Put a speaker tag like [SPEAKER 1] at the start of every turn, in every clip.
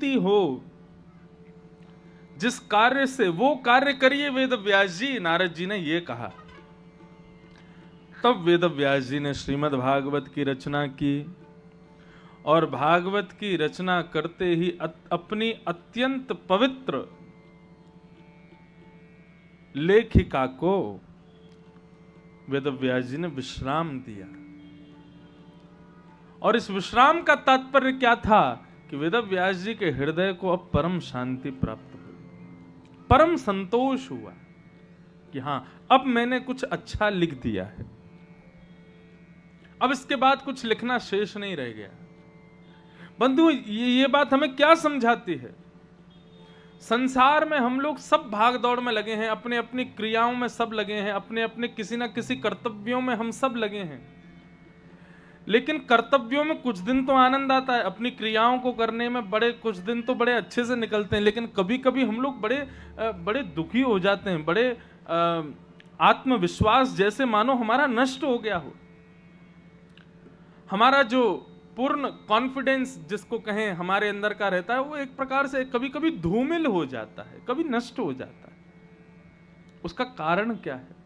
[SPEAKER 1] प्रीति हो, जिस कार्य से वो कार्य करिए। वेद व्यास जी, नारद जी ने ये कहा। तब वेद व्यास जी ने श्रीमद् भागवत की रचना की, और भागवत की रचना करते ही अपनी अत्यंत पवित्र लेखिका को वेद व्यास जी ने विश्राम दिया। और इस विश्राम का तात्पर्य क्या था कि वेद व्यास जी के हृदय को अब परम शांति प्राप्त हुई, परम संतोष हुआ कि हां, अब मैंने कुछ अच्छा लिख दिया है, अब इसके बाद कुछ लिखना शेष नहीं रह गया। बंधु, ये बात हमें क्या समझाती है? संसार में हम लोग सब भाग दौड़ में लगे हैं, अपने अपनी क्रियाओं में सब लगे हैं, अपने अपने किसी ना किसी कर्तव्यों में हम सब लगे हैं। लेकिन कर्तव्यों में कुछ दिन तो आनंद आता है, अपनी क्रियाओं को करने में बड़े कुछ दिन तो बड़े अच्छे से निकलते हैं, लेकिन कभी कभी हम लोग बड़े दुखी हो जाते हैं, बड़े आत्मविश्वास जैसे मानो हमारा नष्ट हो गया हो। हमारा जो पूर्ण कॉन्फिडेंस जिसको कहें हमारे अंदर का रहता है, वो एक प्रकार से कभी कभी धूमिल हो जाता है, कभी नष्ट हो जाता है। उसका कारण क्या है?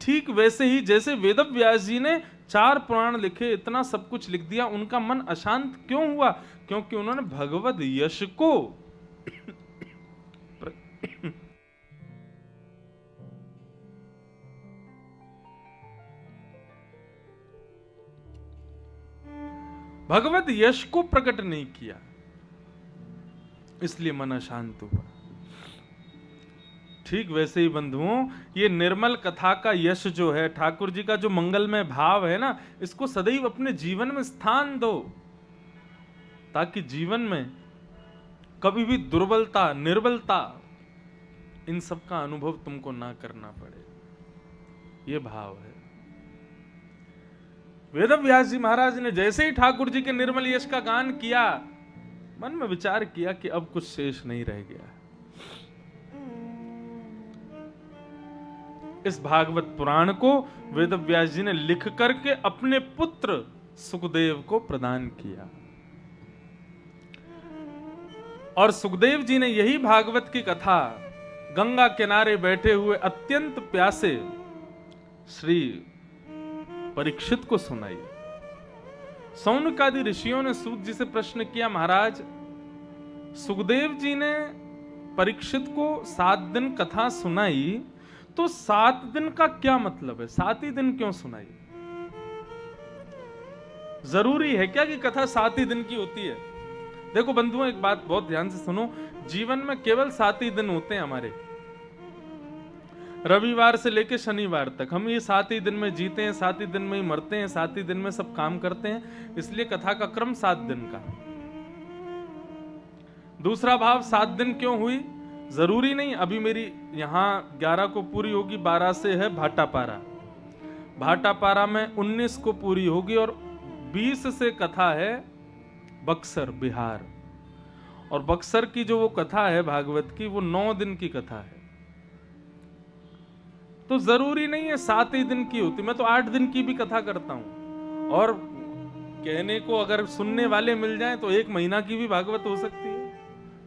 [SPEAKER 1] ठीक वैसे ही जैसे वेद व्यास जी ने 4 पुराण लिखे, इतना सब कुछ लिख दिया, उनका मन अशांत क्यों हुआ? क्योंकि उन्होंने भगवद यश को भगवत यश को प्रकट नहीं किया, इसलिए मन अशांत हुआ। ठीक वैसे ही बंधुओं, ये निर्मल कथा का यश जो है, ठाकुर जी का जो मंगलमय भाव है ना, इसको सदैव अपने जीवन में स्थान दो, ताकि जीवन में कभी भी दुर्बलता, निर्बलता, इन सब का अनुभव तुमको ना करना पड़े। ये भाव है। वेद व्यास जी महाराज ने जैसे ही ठाकुर जी के निर्मल यश का गान किया, मन में विचार किया कि अब कुछ शेष नहीं रह गया। इस भागवत पुराण को वेद व्यास जी ने लिख करके अपने पुत्र सुखदेव को प्रदान किया, और सुखदेव जी ने यही भागवत की कथा गंगा किनारे बैठे हुए अत्यंत प्यासे श्री परीक्षित को सुनाई। सौनकादि ऋषियों ने सूत जी से प्रश्न किया, महाराज सुखदेव जी ने परीक्षित को 7 दिन कथा सुनाई, तो 7 दिन का क्या मतलब है? 7 ही दिन क्यों सुनाई? जरूरी है क्या कि कथा 7 ही दिन की होती है? देखो बंधुओं, एक बात बहुत ध्यान से सुनो, जीवन में केवल 7 ही दिन होते हैं हमारे। रविवार से लेकर शनिवार तक हम ये 7 ही दिन में जीते हैं, 7 ही दिन में ही मरते हैं, 7 ही दिन में सब काम करते हैं, इसलिए कथा का क्रम 7 दिन का। दूसरा भाव, 7 दिन क्यों हुई? जरूरी नहीं, अभी मेरी यहां 11 को पूरी होगी, 12 से है भाटापारा, भाटापारा में 19 को पूरी होगी, और 20 से कथा है बक्सर बिहार, और बक्सर की जो वो कथा है भागवत की, वो 9 दिन की कथा है। तो जरूरी नहीं है 7 ही दिन की होती, मैं तो 8 दिन की भी कथा करता हूं, और कहने को अगर सुनने वाले मिल जाएं तो 1 महीना की भी भागवत हो सकती है,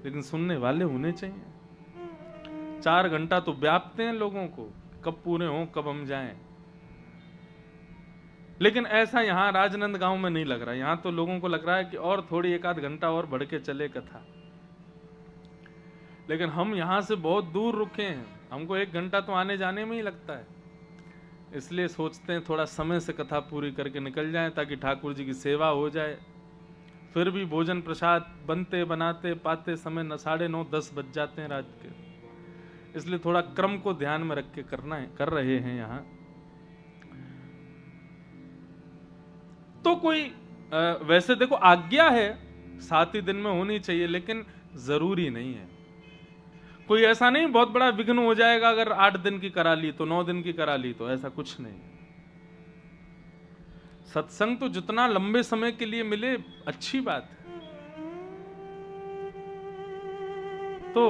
[SPEAKER 1] लेकिन सुनने वाले होने चाहिए। 4 घंटा तो व्यापते हैं लोगों को, कब पूरे हों कब हम जाएं। लेकिन ऐसा यहां राजनंदगांव में नहीं लग रहा, यहां तो लोगों को लग रहा है कि और थोड़ी 1 आध घंटा और बढ़ के चले कथा, लेकिन हम यहां से बहुत दूर रुके हैं, हमको 1 घंटा तो आने जाने में ही लगता है, इसलिए सोचते हैं थोड़ा समय से कथा पूरी करके निकल जाएं, ताकि ठाकुर जी की सेवा हो जाए। फिर भी भोजन प्रसाद बनते बनाते पाते समय 9:30 10 बज जाते हैं रात के, इसलिए थोड़ा क्रम को ध्यान में रख के कर रहे हैं यहाँ। तो कोई वैसे देखो आज्ञा है 7 ही दिन में होनी चाहिए, लेकिन जरूरी नहीं है। कोई ऐसा नहीं बहुत बड़ा विघ्न हो जाएगा अगर 8 दिन की करा ली तो, 9 दिन की करा ली तो, ऐसा कुछ नहीं। सत्संग तो जितना लंबे समय के लिए मिले अच्छी बात है। तो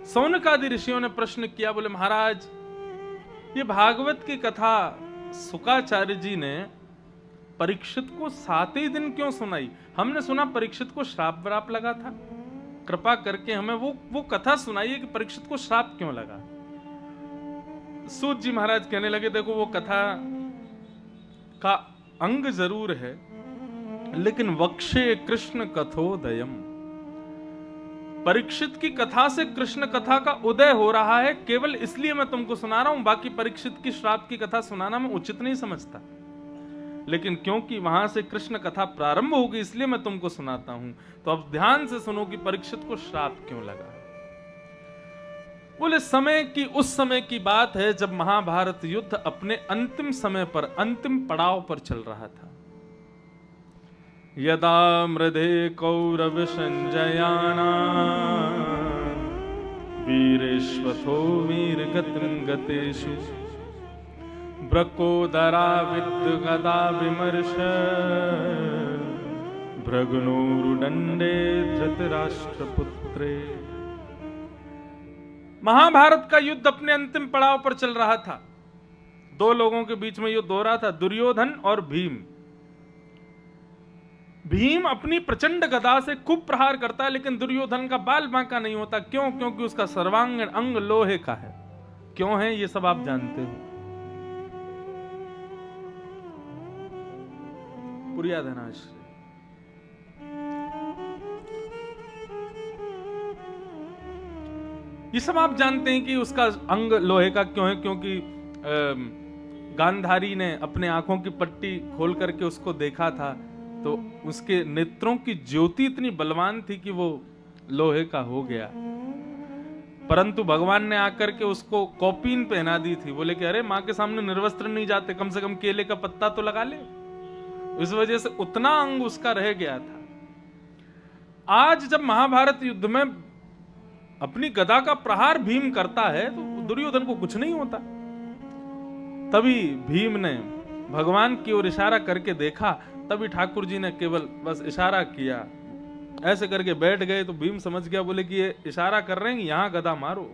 [SPEAKER 1] सौनकादि ऋषियों ने प्रश्न किया, बोले महाराज ये भागवत की कथा शुकाचार्य जी ने परीक्षित को 7 ही दिन क्यों सुनाई? हमने सुना परीक्षित को श्राप व्राप लगा था। कृपा करके हमें वो कथा सुनाइए कि परीक्षित को श्राप क्यों लगा। सूत जी महाराज कहने लगे, देखो वो कथा का अंग जरूर है, लेकिन वक्षे कृष्ण कथोदयम, परीक्षित की कथा से कृष्ण कथा का उदय हो रहा है, केवल इसलिए मैं तुमको सुना रहा हूं। बाकी परीक्षित की श्राप की कथा सुनाना मैं उचित नहीं समझता, लेकिन क्योंकि वहां से कृष्ण कथा प्रारंभ होगी इसलिए मैं तुमको सुनाता हूं। तो अब ध्यान से सुनो कि परीक्षित को श्राप क्यों लगा। बोले उस समय की बात है जब महाभारत युद्ध अपने अंतिम समय पर, अंतिम पड़ाव पर चल रहा था। यदा मृधे कौरव संजयाना वीरेश्वथो वीरगतिं गतेषु ब्रकोदरा विद्गदा विमर्श भृगुनोरुदंडे धृतराष्ट्रपुत्रे। महाभारत का युद्ध अपने अंतिम पड़ाव पर चल रहा था। 2 लोगों के बीच में युद्ध हो रहा था, दुर्योधन और भीम। भीम अपनी प्रचंड गदा से खूब प्रहार करता है, लेकिन दुर्योधन का बाल बांका नहीं होता। क्यों? क्योंकि उसका सर्वांग अंग लोहे का है। क्यों है ये सब आप जानते हो। पुर्याधनाश्रय। ये सब आप जानते हैं कि उसका अंग लोहे का क्यों है। क्योंकि गांधारी ने अपने आंखों की पट्टी खोल करके उसको देखा था, तो उसके नेत्रों की ज्योति इतनी बलवान थी कि वो लोहे का हो गया। परंतु भगवान ने आकर के उसको कौपीन पहना दी थी। बोले कि अरे माँ के सामने निर्वस्त्र नहीं जाते, कम से कम केले का पत्ता तो लगा ले। इस वजह से उतना अंग उसका रह गया था। आज जब महाभारत युद्ध में अपनी गदा का प्रहार भीम करता है तो दुर्योधन को कुछ नहीं होता। तभी भीम ने भगवान की ओर इशारा करके देखा, तभी ठाकुर जी ने केवल बस इशारा किया, ऐसे करके बैठ गए। तो भीम समझ गया, बोले कि ये इशारा कर रहे हैं यहां गदा मारो।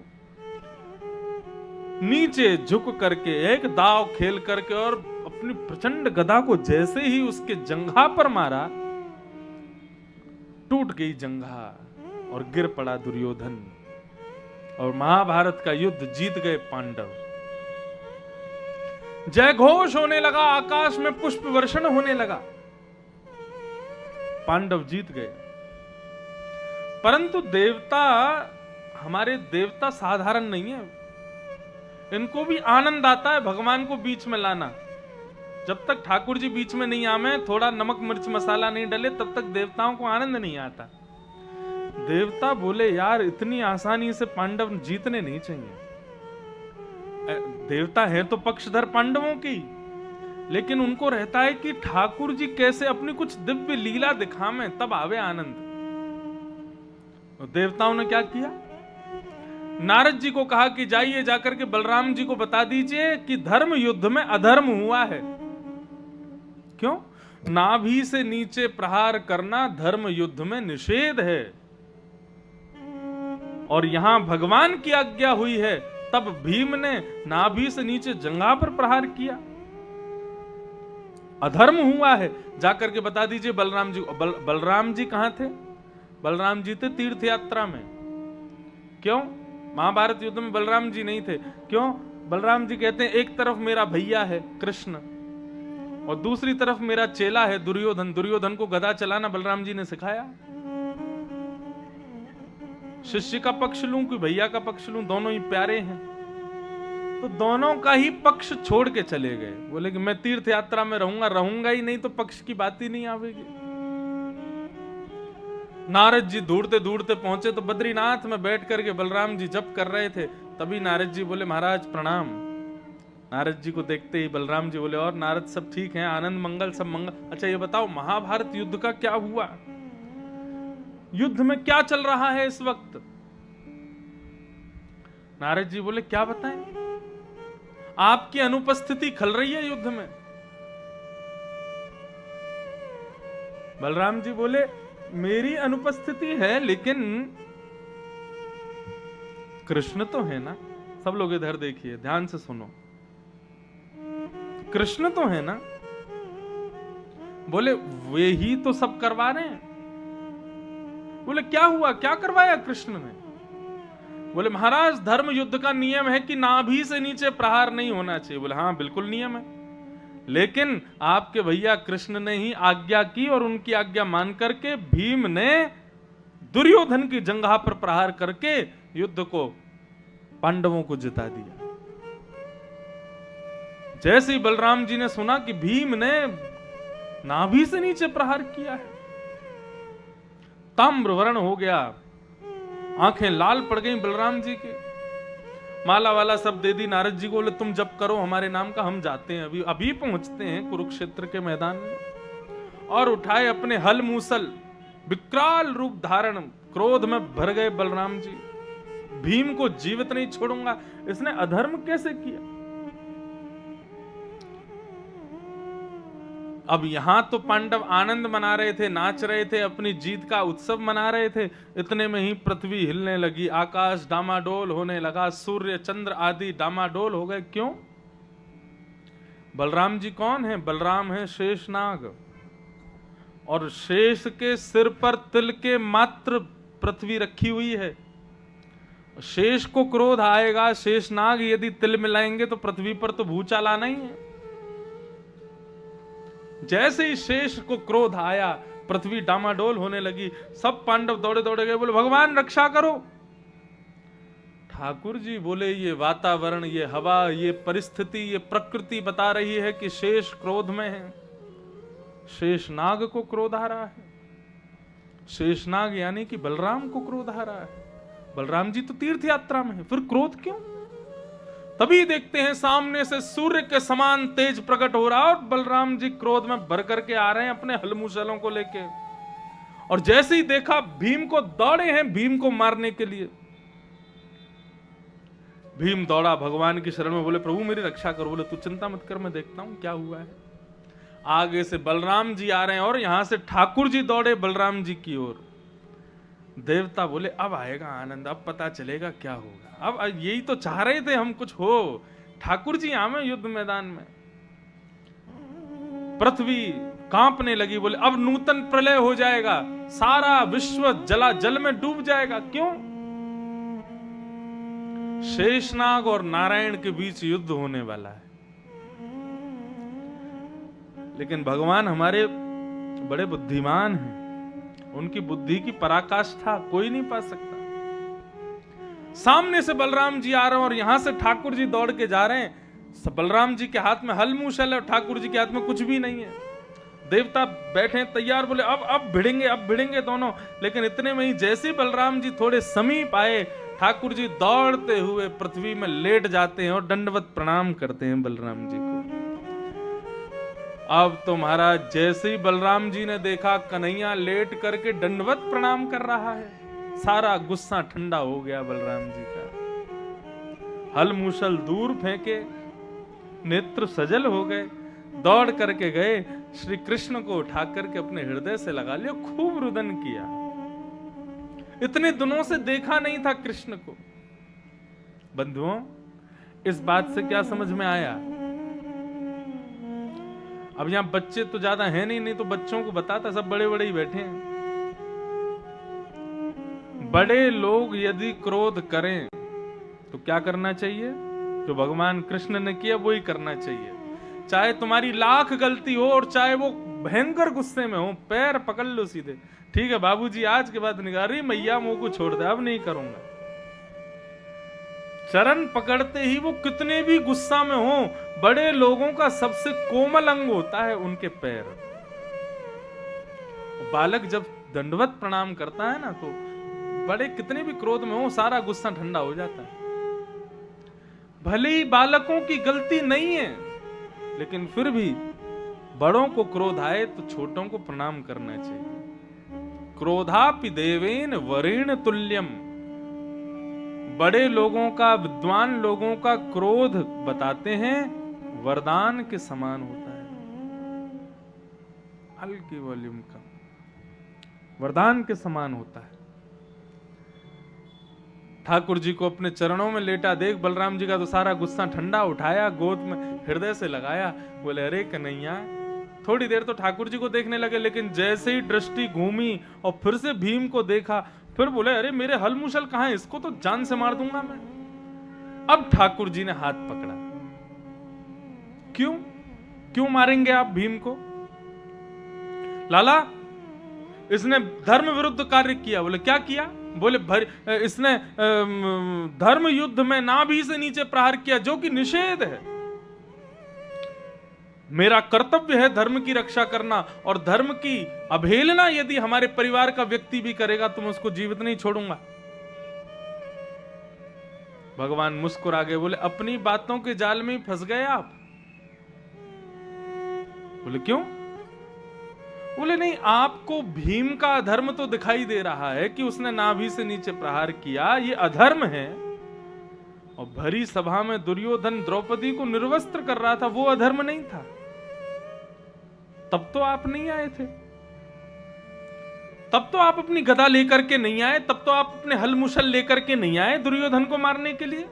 [SPEAKER 1] नीचे झुक करके एक दाव खेल करके और अपनी प्रचंड गदा को जैसे ही उसके जंघा पर मारा, टूट गई जंघा और गिर पड़ा दुर्योधन। और महाभारत का युद्ध जीत गए पांडव। जय घोष होने लगा, आकाश में पुष्प वर्षण होने लगा, पांडव जीत गए। परंतु देवता, हमारे देवता साधारण नहीं है। इनको भी आनंद आता है भगवान को बीच में लाना। जब तक ठाकुर जी बीच में नहीं आवे, थोड़ा नमक मिर्च मसाला नहीं डले, तब तक देवताओं को आनंद नहीं आता। देवता बोले यार इतनी आसानी से पांडव जीतने नहीं चाहिए। देवता है तो पक्षधर पांडवों की, लेकिन उनको रहता है कि ठाकुर जी कैसे अपनी कुछ दिव्य लीला दिखावें, तब आवे आनंद। तो देवताओं ने क्या किया, नारद जी को कहा कि जाइए जाकर के बलराम जी को बता दीजिए कि धर्म युद्ध में अधर्म हुआ है। क्यों? नाभि से नीचे प्रहार करना धर्म युद्ध में निषेध है, और यहां भगवान की आज्ञा हुई है। तब भीम ने नाभि से नीचे जंघा पर प्रहार किया। अधर्म हुआ है, जाकर के बता दीजिए बलराम जी। बलराम जी कहां थे? बलराम जी थे तीर्थ यात्रा में। क्यों? महाभारत युद्ध में बलराम जी नहीं थे। क्यों? बलराम जी कहते हैं एक तरफ मेरा भैया है कृष्ण और दूसरी तरफ मेरा चेला है दुर्योधन। दुर्योधन को गदा चलाना बलराम जी ने सिखाया। शिष्य का पक्ष लूं कि भैया का पक्ष लूं, दोनों ही प्यारे हैं। तो दोनों का ही पक्ष छोड़ के चले गए। बोले कि मैं तीर्थ यात्रा में रहूंगा ही नहीं तो पक्ष की बात ही नहीं आवेगी। नारद जी ढूंढते ढूंढते पहुंचे तो बद्रीनाथ में बैठ करके बलराम जी जप कर रहे थे। तभी नारद जी बोले महाराज प्रणाम। नारद जी को देखते ही बलराम जी बोले और नारद सब ठीक हैं, आनंद मंगल सब मंगल। अच्छा ये बताओ महाभारत युद्ध का क्या हुआ, युद्ध में क्या चल रहा है इस वक्त? नारद जी बोले क्या बताएं, आपकी अनुपस्थिति खल रही है युद्ध में। बलराम जी बोले मेरी अनुपस्थिति है, लेकिन कृष्ण तो है ना। सब लोग इधर देखिए, ध्यान से सुनो। कृष्ण तो है ना। बोले वे ही तो सब करवा रहे हैं। बोले क्या हुआ, क्या करवाया कृष्ण ने? बोले महाराज धर्म युद्ध का नियम है कि नाभि से नीचे प्रहार नहीं होना चाहिए। बोले हाँ बिल्कुल नियम है, लेकिन आपके भैया कृष्ण ने ही आज्ञा की और उनकी आज्ञा मान करके भीम ने दुर्योधन की जंघा पर प्रहार करके युद्ध को पांडवों को जिता दिया। जैसे ही बलराम जी ने सुना कि भीम ने नाभि से नीचे प्रहार किया है, ताम्रवर्ण हो गया, आंखें लाल पड़ गई बलराम जी के। माला वाला सब दे दी नारद जी को, बोले तुम जप करो हमारे नाम का, हम जाते हैं, अभी अभी पहुंचते हैं कुरुक्षेत्र के मैदान में। और उठाए अपने हल मूसल, विकराल रूप धारण, क्रोध में भर गए बलराम जी। भीम को जीवित नहीं छोड़ूंगा, इसने अधर्म कैसे किया। अब यहां तो पांडव आनंद मना रहे थे, नाच रहे थे, अपनी जीत का उत्सव मना रहे थे। इतने में ही पृथ्वी हिलने लगी, आकाश डामाडोल होने लगा, सूर्य चंद्र आदि डामाडोल हो गए। क्यों? बलराम जी कौन है? बलराम है शेषनाग, और शेष के सिर पर तिल के मात्र पृथ्वी रखी हुई है। शेष को क्रोध आएगा, शेषनाग यदि तिल मिलाएंगे तो पृथ्वी पर तो भूचाल आना ही है। जैसे ही शेष को क्रोध आया, पृथ्वी डामाडोल होने लगी। सब पांडव दौड़े दौड़े गए, बोले भगवान रक्षा करो। ठाकुर जी बोले ये वातावरण, ये हवा, ये परिस्थिति, ये प्रकृति बता रही है कि शेष क्रोध में है। शेषनाग को क्रोध आ रहा है। शेषनाग यानी कि बलराम को क्रोध आ रहा है। बलराम जी तो तीर्थ यात्रा में है, फिर क्रोध क्यों? तभी देखते हैं सामने से सूर्य के समान तेज प्रकट हो रहा है और बलराम जी क्रोध में भर करके आ रहे हैं अपने हलमुसलों को लेके। और जैसे ही देखा भीम को, दौड़े हैं भीम को मारने के लिए। भीम दौड़ा भगवान की शरण में, बोले प्रभु मेरी रक्षा करो। बोले तू चिंता मत कर, मैं देखता हूं क्या हुआ है। आगे से बलराम जी आ रहे हैं और यहां से ठाकुर जी दौड़े बलराम जी की ओर। देवता बोले अब आएगा आनंद, अब पता चलेगा क्या होगा। अब यही तो चाह रहे थे हम कुछ हो। ठाकुर जी आवे युद्ध मैदान में। पृथ्वी कांपने लगी, बोले अब नूतन प्रलय हो जाएगा, सारा विश्व जला जल में डूब जाएगा। क्यों? शेषनाग और नारायण के बीच युद्ध होने वाला है। लेकिन भगवान हमारे बड़े बुद्धिमान हैं, उनकी बुद्धि की पराकाष्ठा कोई नहीं पा सकता। सामने से बलराम जी आ रहे हैं और यहां से ठाकुर जी दौड़ के जा रहे हैं। बलराम जी के हाथ में हल मूसल है और ठाकुर जी के हाथ में कुछ भी नहीं है। देवता बैठे तैयार, बोले अब भिड़ेंगे दोनों। लेकिन इतने में ही जैसे बलराम जी थोड़े समीप आए, ठाकुर जी दौड़ते हुए पृथ्वी में लेट जाते हैं और दंडवत प्रणाम करते हैं बलराम जी को। अब तो महाराज जैसे ही बलराम जी ने देखा कन्हैया लेट करके दंडवत प्रणाम कर रहा है, सारा गुस्सा ठंडा हो गया बलराम जी का। हल मूसल दूर फेंके, नेत्र सजल हो गए, दौड़ करके गए, श्री कृष्ण को उठा करके अपने हृदय से लगा लिया, खूब रुदन किया। इतने दिनों से देखा नहीं था कृष्ण को। बंधुओं, इस बात से क्या समझ में आया? अब यहां बच्चे तो ज्यादा है नहीं तो बच्चों को बताता, सब बड़े बड़े ही बैठे हैं। बड़े लोग यदि क्रोध करें तो क्या करना चाहिए? जो भगवान कृष्ण ने किया वो ही करना चाहिए। चाहे तुम्हारी लाख गलती हो और चाहे वो भयंकर गुस्से में हो, पैर पकड़ लो सीधे, ठीक है बाबूजी आज के बाद निगारी मैया मुंह को छोड़ दे, अब नहीं करूंगा। चरण पकड़ते ही वो कितने भी गुस्सा में हो, बड़े लोगों का सबसे कोमल अंग होता है उनके पैर। बालक जब दंडवत प्रणाम करता है ना, तो बड़े कितने भी क्रोध में हो, सारा गुस्सा ठंडा हो जाता है। भले ही बालकों की गलती नहीं है, लेकिन फिर भी बड़ों को क्रोध आए तो छोटों को प्रणाम करना चाहिए। क्रोधापि देवेन वरेण तुल्यम। बड़े लोगों का, विद्वान लोगों का क्रोध बताते हैं वरदान के समान होता है। हल्की वॉल्यूम का, वरदान के समान होता है। ठाकुर जी को अपने चरणों में लेटा देख बलराम जी का तो सारा गुस्सा ठंडा, उठाया गोद में हृदय से लगाया, बोले अरे कन्हैया थोड़ी देर तो ठाकुर जी को देखने लगे, लेकिन जैसे ही दृष्टि घूमी और फिर से भीम को देखा, फिर बोले अरे मेरे हल मुशल कहां है, इसको तो जान से मार दूंगा मैं। अब ठाकुर जी ने हाथ पकड़ा। क्यों क्यों मारेंगे आप भीम को? लाला, इसने धर्म विरुद्ध कार्य किया। बोले क्या किया? बोले इसने धर्म युद्ध में नाभि से नीचे प्रहार किया, जो कि निषेध है। मेरा कर्तव्य है धर्म की रक्षा करना, और धर्म की अवहेलना यदि हमारे परिवार का व्यक्ति भी करेगा तो मैं उसको जीवित नहीं छोड़ूंगा। भगवान मुस्कुरा गए, बोले अपनी बातों के जाल में ही फंस गए आप। बोले क्यों? बोले नहीं, आपको भीम का अधर्म तो दिखाई दे रहा है कि उसने नाभि से नीचे प्रहार किया, ये अधर्म है। और भरी सभा में दुर्योधन द्रौपदी को निर्वस्त्र कर रहा था, वो अधर्म नहीं था। तब तो आप नहीं आए थे, तब तो आप अपनी गदा लेकर के नहीं आए, तब तो आप अपने हल मुशल लेकर के नहीं आए दुर्योधन को मारने के लिए।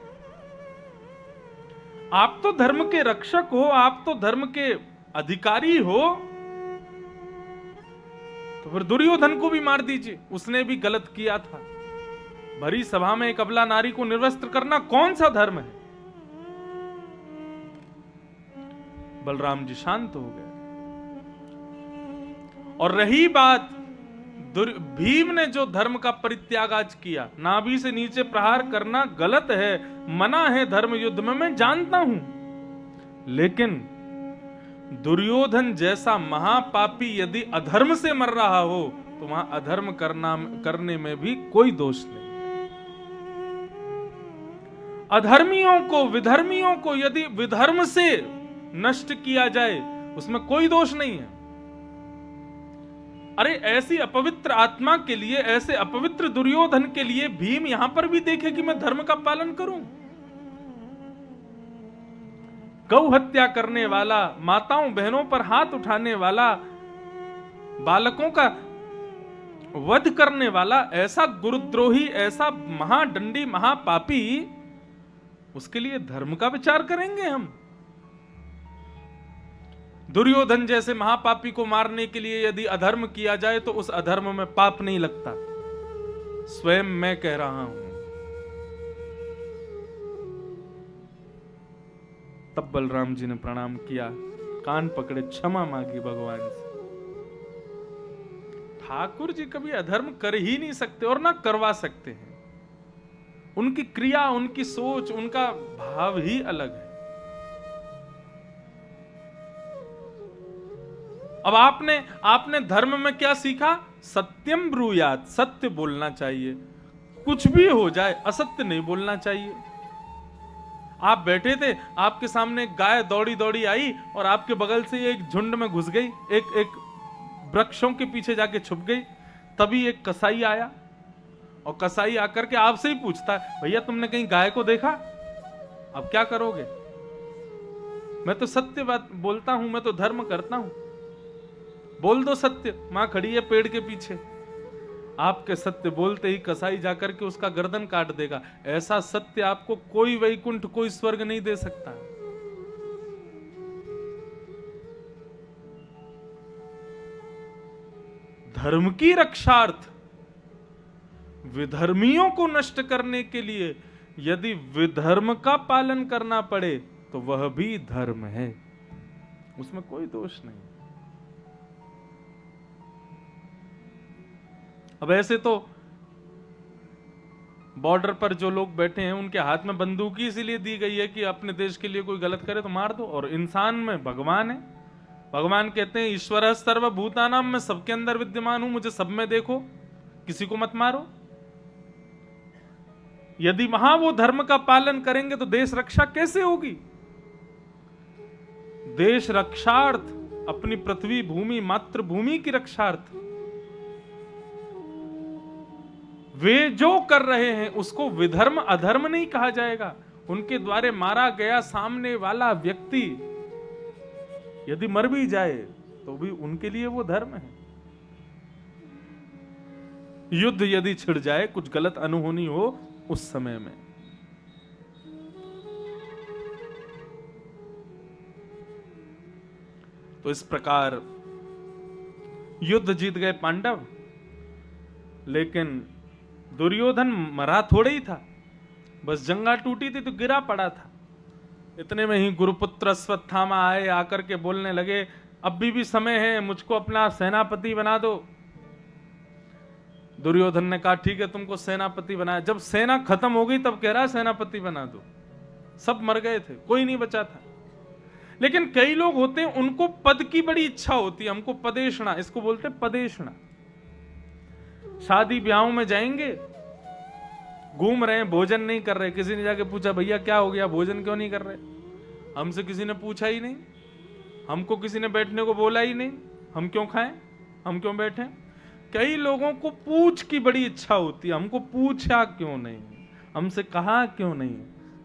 [SPEAKER 1] आप तो धर्म के रक्षक हो, आप तो धर्म के अधिकारी हो, तो फिर दुर्योधन को भी मार दीजिए, उसने भी गलत किया था। भरी सभा में एक अबला नारी को निर्वस्त्र करना कौन सा धर्म है? बलराम जी शांत हो गए। और रही बात भीम ने जो धर्म का परित्याग आज किया, नाभि से नीचे प्रहार करना गलत है, मना है धर्म युद्ध में, मैं जानता हूं। लेकिन दुर्योधन जैसा महापापी यदि अधर्म से मर रहा हो तो वहां अधर्म करने में भी कोई दोष नहीं। अधर्मियों को, विधर्मियों को यदि विधर्म से नष्ट किया जाए उसमें कोई दोष नहीं है। अरे ऐसी अपवित्र आत्मा के लिए, ऐसे अपवित्र दुर्योधन के लिए भीम यहां पर भी देखे कि मैं धर्म का पालन करूं। गौ हत्या करने वाला, माताओं बहनों पर हाथ उठाने वाला, बालकों का वध करने वाला, ऐसा गुरुद्रोही, ऐसा महादंडी महापापी, उसके लिए धर्म का विचार करेंगे हम? दुर्योधन जैसे महापापी को मारने के लिए यदि अधर्म किया जाए तो उस अधर्म में पाप नहीं लगता, स्वयं मैं कह रहा हूं। तब बलराम जी ने प्रणाम किया, कान पकड़े, क्षमा मांगी भगवान से। ठाकुर जी कभी अधर्म कर ही नहीं सकते और ना करवा सकते हैं। उनकी क्रिया, उनकी सोच, उनका भाव ही अलग है। अब आपने धर्म में क्या सीखा? सत्यम ब्रूयात, सत्य बोलना चाहिए, कुछ भी हो जाए असत्य नहीं बोलना चाहिए। आप बैठे थे, आपके सामने एक गाय दौड़ी दौड़ी आई और आपके बगल से एक झुंड में घुस गई, एक वृक्षों के पीछे जाके छुप गई। तभी एक कसाई आया और कसाई आकर के आपसे ही पूछता है, भैया तुमने कहीं गाय को देखा? अब क्या करोगे? मैं तो सत्य बात बोलता हूं, मैं तो धर्म करता हूं। बोल दो सत्य, मां खड़ी है पेड़ के पीछे। आपके सत्य बोलते ही कसाई जाकर के उसका गर्दन काट देगा। ऐसा सत्य आपको कोई वैकुंठ, कोई स्वर्ग नहीं दे सकता। धर्म की रक्षार्थ विधर्मियों को नष्ट करने के लिए यदि विधर्म का पालन करना पड़े तो वह भी धर्म है, उसमें कोई दोष नहीं। अब ऐसे तो बॉर्डर पर जो लोग बैठे हैं उनके हाथ में बंदूक ही इसीलिए दी गई है कि अपने देश के लिए कोई गलत करे तो मार दो। और इंसान में भगवान है, भगवान कहते हैं ईश्वर सर्वभूतानां, मैं सबके अंदर विद्यमान हूं, मुझे सब में देखो, किसी को मत मारो। यदि वहां वो धर्म का पालन करेंगे तो देश रक्षा कैसे होगी? देश रक्षार्थ, अपनी पृथ्वी भूमि, मातृभूमि की रक्षार्थ वे जो कर रहे हैं उसको विधर्म अधर्म नहीं कहा जाएगा। उनके द्वारे मारा गया सामने वाला व्यक्ति यदि मर भी जाए तो भी उनके लिए वो धर्म है। युद्ध यदि छिड़ जाए, कुछ गलत अनहोनी हो उस समय में, तो इस प्रकार युद्ध जीत गए पांडव, लेकिन दुर्योधन मरा थोड़े ही था, बस जंगा टूटी थी तो गिरा पड़ा था। इतने में ही गुरुपुत्र अश्वत्थामा आए, आकर के बोलने लगे अब भी समय है, मुझको अपना सेनापति बना दो। दुर्योधन ने कहा ठीक है तुमको सेनापति बनाया। जब सेना खत्म हो गई तब कह रहा सेनापति बना दो। सब मर गए थे, कोई नहीं बचा था। लेकिन कई लोग होते हैं उनको पद की बड़ी इच्छा होती है, हमको पदेशना, इसको बोलते हैं पदेशना। शादी ब्याहों में जाएंगे, घूम रहे हैं, भोजन नहीं कर रहे, किसी ने जाके पूछा भैया क्या हो गया, भोजन क्यों नहीं कर रहे? हमसे किसी ने पूछा ही नहीं, हमको किसी ने बैठने को बोला ही नहीं, हम क्यों खाएं, हम क्यों बैठें? कई लोगों को पूछ की बड़ी इच्छा होती है, हमको पूछा क्यों नहीं, हमसे कहा क्यों नहीं,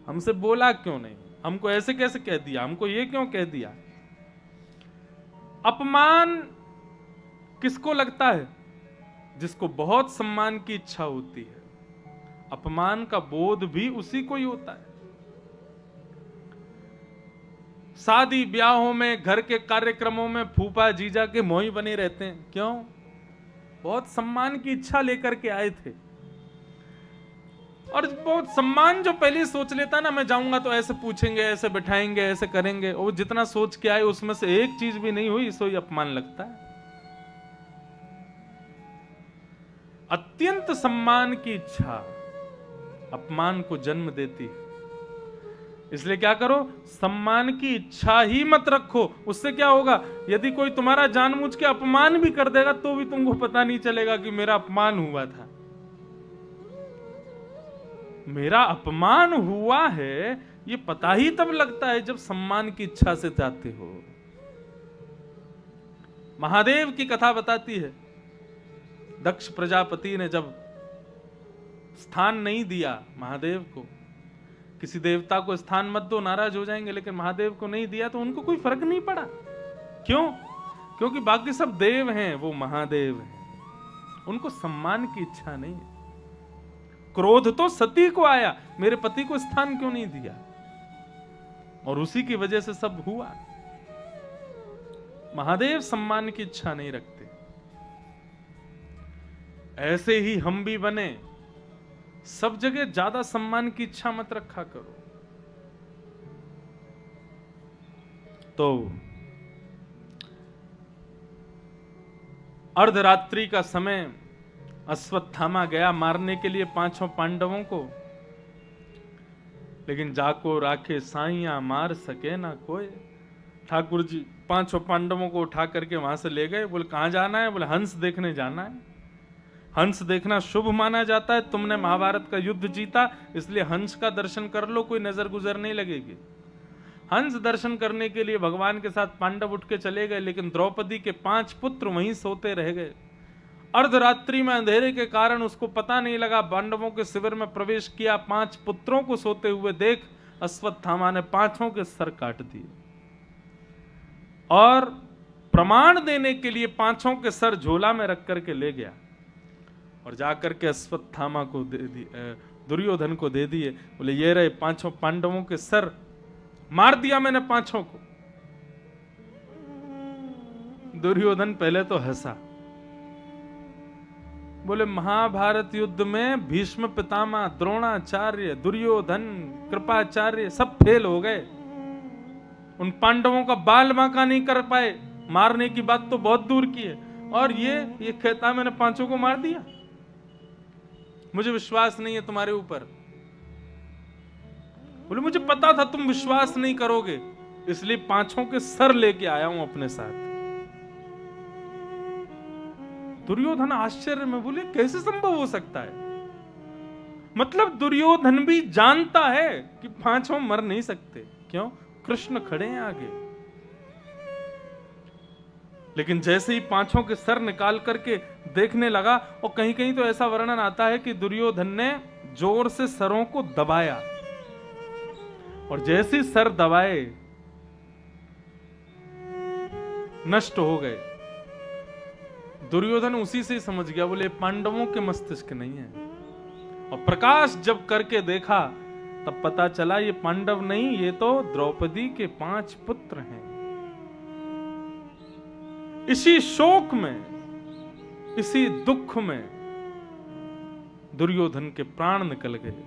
[SPEAKER 1] हमसे बोला क्यों नहीं, हमको ऐसे कैसे कह दिया, हमको ये क्यों कह दिया। अपमान किसको लगता है? जिसको बहुत सम्मान की इच्छा होती है। अपमान का बोध भी उसी को ही होता है। शादी ब्याहों में, घर के कार्यक्रमों में फूफा जीजा के मोही बने रहते हैं। क्यों? बहुत सम्मान की इच्छा लेकर के आए थे। और बहुत सम्मान जो पहले सोच लेता ना, मैं जाऊंगा तो ऐसे पूछेंगे, ऐसे बिठाएंगे, ऐसे करेंगे, और जितना सोच के आए उसमें से एक चीज भी नहीं हुई, इसको ही अपमान लगता है। अत्यंत सम्मान की इच्छा अपमान को जन्म देती है। इसलिए क्या करो, सम्मान की इच्छा ही मत रखो। उससे क्या होगा, यदि कोई तुम्हारा जानबूझ के अपमान भी कर देगा तो भी तुमको पता नहीं चलेगा कि मेरा अपमान हुआ था। मेरा अपमान हुआ है ये पता ही तब लगता है जब सम्मान की इच्छा से जाते हो। महादेव की कथा बताती है, दक्ष प्रजापति ने जब स्थान नहीं दिया महादेव को, किसी देवता को स्थान मत दो नाराज हो जाएंगे, लेकिन महादेव को नहीं दिया तो उनको कोई फर्क नहीं पड़ा। क्यों? क्योंकि बाकी सब देव हैं, वो महादेव हैं, उनको सम्मान की इच्छा नहीं है। क्रोध तो सती को आया, मेरे पति को स्थान क्यों नहीं दिया, और उसी की वजह से सब हुआ। महादेव सम्मान की इच्छा नहीं रखते। ऐसे ही हम भी बने, सब जगह ज्यादा सम्मान की इच्छा मत रखा करो। तो अर्धरात्रि का समय, अश्वत्थामा गया मारने के लिए पांचों पांडवों को, लेकिन जाको राखे साइया मार सके ना कोई। ठाकुर जी पांचों पांडवों को उठा करके वहां से ले गए। बोले कहां जाना है? बोले हंस देखने जाना है। हंस देखना शुभ माना जाता है, तुमने महाभारत का युद्ध जीता इसलिए हंस का दर्शन कर लो, कोई नजर गुजर नहीं लगेगी। हंस दर्शन करने के लिए भगवान के साथ पांडव उठ के चले गए, लेकिन द्रौपदी के 5 पुत्र वहीं सोते रह गए। अर्धरात्रि में अंधेरे के कारण उसको पता नहीं लगा, पांडवों के शिविर में प्रवेश किया, 5 पुत्रों को सोते हुए देख अश्वत्थामा ने 5 के सर काट दिए, और प्रमाण देने के लिए 5 के सर झोला में रख करके ले गया, और जाकर के अश्वत्थामा को दे दिए, दुर्योधन को दे दिए। बोले ये रहे 5 पांडवों के सर, मार दिया मैंने 5 को। दुर्योधन पहले तो हंसा, बोले महाभारत युद्ध में भीष्म पितामह, द्रोणाचार्य, दुर्योधन, कृपाचार्य सब फेल हो गए, उन पांडवों का बाल बांका नहीं कर पाए, मारने की बात तो बहुत दूर की है, और ये कहता मैंने 5 को मार दिया। मुझे विश्वास नहीं है तुम्हारे ऊपर। बोले मुझे पता था तुम विश्वास नहीं करोगे, इसलिए 5 के सर लेके आया हूं अपने साथ। दुर्योधन आश्चर्य में बोले कैसे संभव हो सकता है? मतलब दुर्योधन भी जानता है कि 5 मर नहीं सकते। क्यों? कृष्ण खड़े हैं आगे। लेकिन जैसे ही 5 के सर निकाल करके देखने लगा, और कहीं कहीं तो ऐसा वर्णन आता है कि दुर्योधन ने जोर से सरों को दबाया, और जैसे ही सर दबाए नष्ट हो गए। दुर्योधन उसी से समझ गया, बोले पांडवों के मस्तिष्क नहीं है। और प्रकाश जब करके देखा तब पता चला ये पांडव नहीं, ये तो द्रौपदी के 5 पुत्र हैं। इसी शोक में, इसी दुख में दुर्योधन के प्राण निकल गए।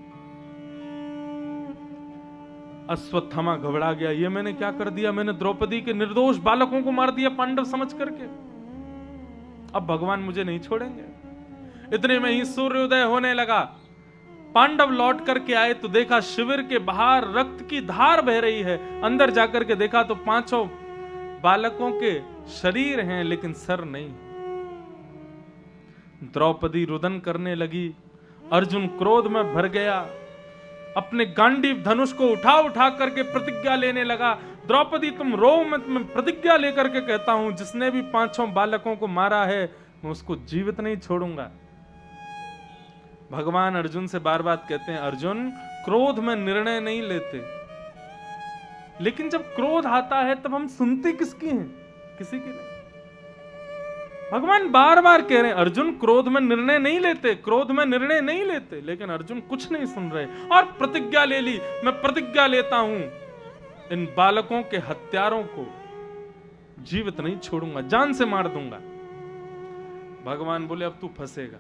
[SPEAKER 1] अश्वत्थामा घबरा गया, ये मैंने क्या कर दिया, मैंने द्रौपदी के निर्दोष बालकों को मार दिया पांडव समझ करके, अब भगवान मुझे नहीं छोड़ेंगे। इतने में ही सूर्योदय होने लगा। पांडव लौट करके आए तो देखा शिविर के बाहर रक्त की धार बह रही है। अंदर जाकर के देखा तो 5 बालकों के शरीर हैं लेकिन सर नहीं। द्रौपदी रुदन करने लगी। अर्जुन क्रोध में भर गया, अपने गांडीव धनुष को उठा उठा करके प्रतिज्ञा लेने लगा। द्रौपदी तुम रो मत, मैं प्रतिज्ञा लेकर के कहता हूं, जिसने भी 5 बालकों को मारा है मैं उसको जीवित नहीं छोड़ूंगा। भगवान अर्जुन से बार बार कहते हैं, अर्जुन क्रोध में निर्णय नहीं लेते, लेकिन जब क्रोध आता है तब हम सुनते किसकी हैं? किसी की नहीं। भगवान बार बार कह रहे हैं, अर्जुन क्रोध में निर्णय नहीं लेते, क्रोध में निर्णय नहीं लेते, लेकिन अर्जुन कुछ नहीं सुन रहे और प्रतिज्ञा ले ली, मैं प्रतिज्ञा लेता हूं इन बालकों के हत्यारों को जीवित नहीं छोड़ूंगा, जान से मार दूंगा। भगवान बोले अब तू फंसेगा।